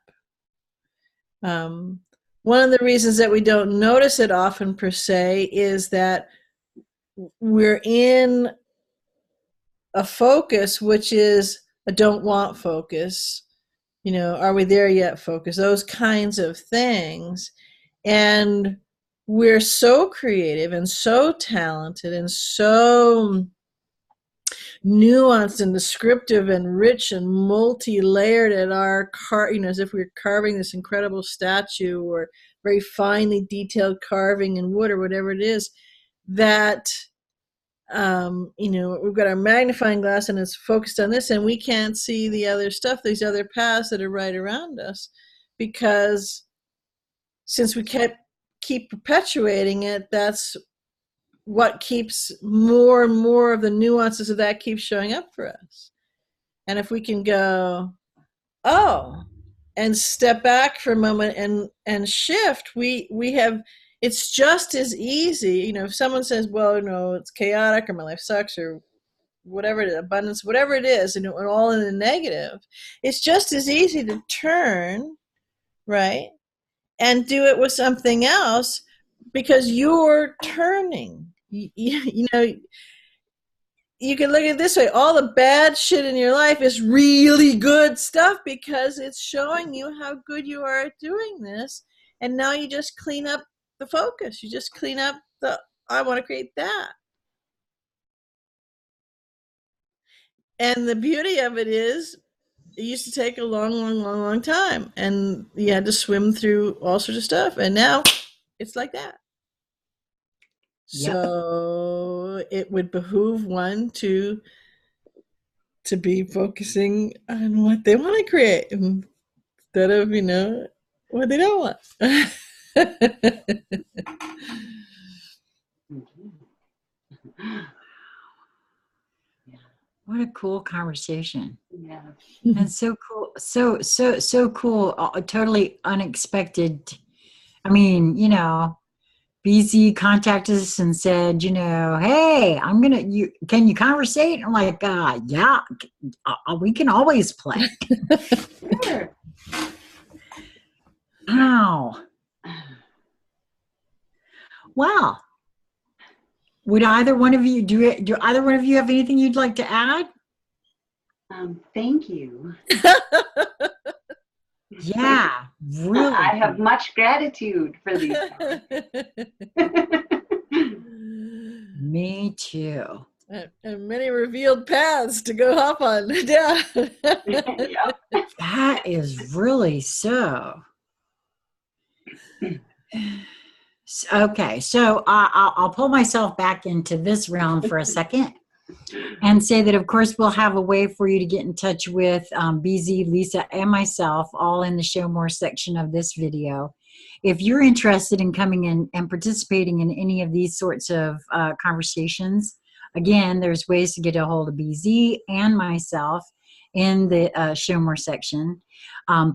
One of the reasons that we don't notice it often per se is that we're in a focus, which is a don't want focus, are we there yet focus, those kinds of things. And we're so creative and so talented and so nuanced and descriptive and rich and multi-layered at our as if we were carving this incredible statue or very finely detailed carving in wood or whatever it is, that we've got our magnifying glass and it's focused on this, and we can't see the other stuff, these other paths that are right around us, because since we keep perpetuating it, that's what keeps more and more of the nuances of that keep showing up for us. And if we can go, oh, and step back for a moment and shift, we have, it's just as easy, if someone says, well, it's chaotic or my life sucks or whatever it is, abundance, whatever it is, and all in the negative, it's just as easy to turn, right, and do it with something else, because you're turning. You can look at it this way: all the bad shit in your life is really good stuff, because it's showing you how good you are at doing this. And now you just clean up the focus. You just clean up I want to create that. And the beauty of it is, it used to take a long time, and you had to swim through all sorts of stuff, and now it's like that. Yep. So it would behoove one to be focusing on what they want to create instead of, what they don't want. What a cool conversation. Yeah. That's so cool. So cool. Totally unexpected. I mean, BZ contacted us and said, hey, can you conversate? I'm like, yeah, we can always play. Sure. Wow. Well, would either one of you do either one of you have anything you'd like to add? Thank you. Yeah, really. I have much gratitude for these. Me too. And many revealed paths to go hop on. Yeah. Yep. That is really so. Okay, so I'll pull myself back into this realm for a second and say that, of course, we'll have a way for you to get in touch with BZ, Lisa, and myself, all in the Show More section of this video. If you're interested in coming in and participating in any of these sorts of conversations, Again, there's ways to get a hold of BZ and myself in the Show More section.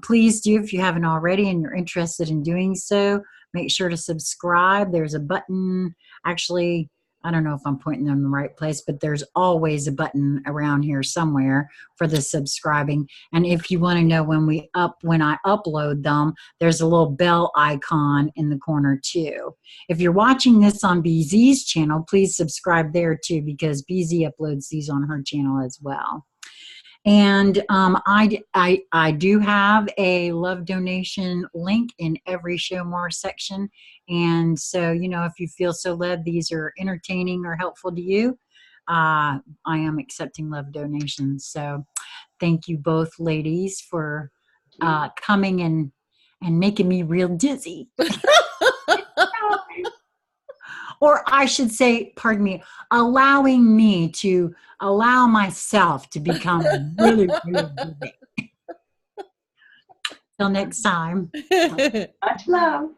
Please do, if you haven't already and you're interested in doing so, make sure to subscribe. There's a button. Actually, I don't know if I'm pointing them in the right place, but there's always a button around here somewhere for the subscribing. And if you want to know when I upload them, there's a little bell icon in the corner too. If you're watching this on BZ's channel, please subscribe there too, because BZ uploads these on her channel as well. And I do have a love donation link in every Show More section. And so, you know, if you feel so led, these are entertaining or helpful to you, I am accepting love donations. So thank you both ladies for coming and making me real dizzy. Or I should say, pardon me, allowing me to allow myself to become really, really dizzy. Till next time. Much love.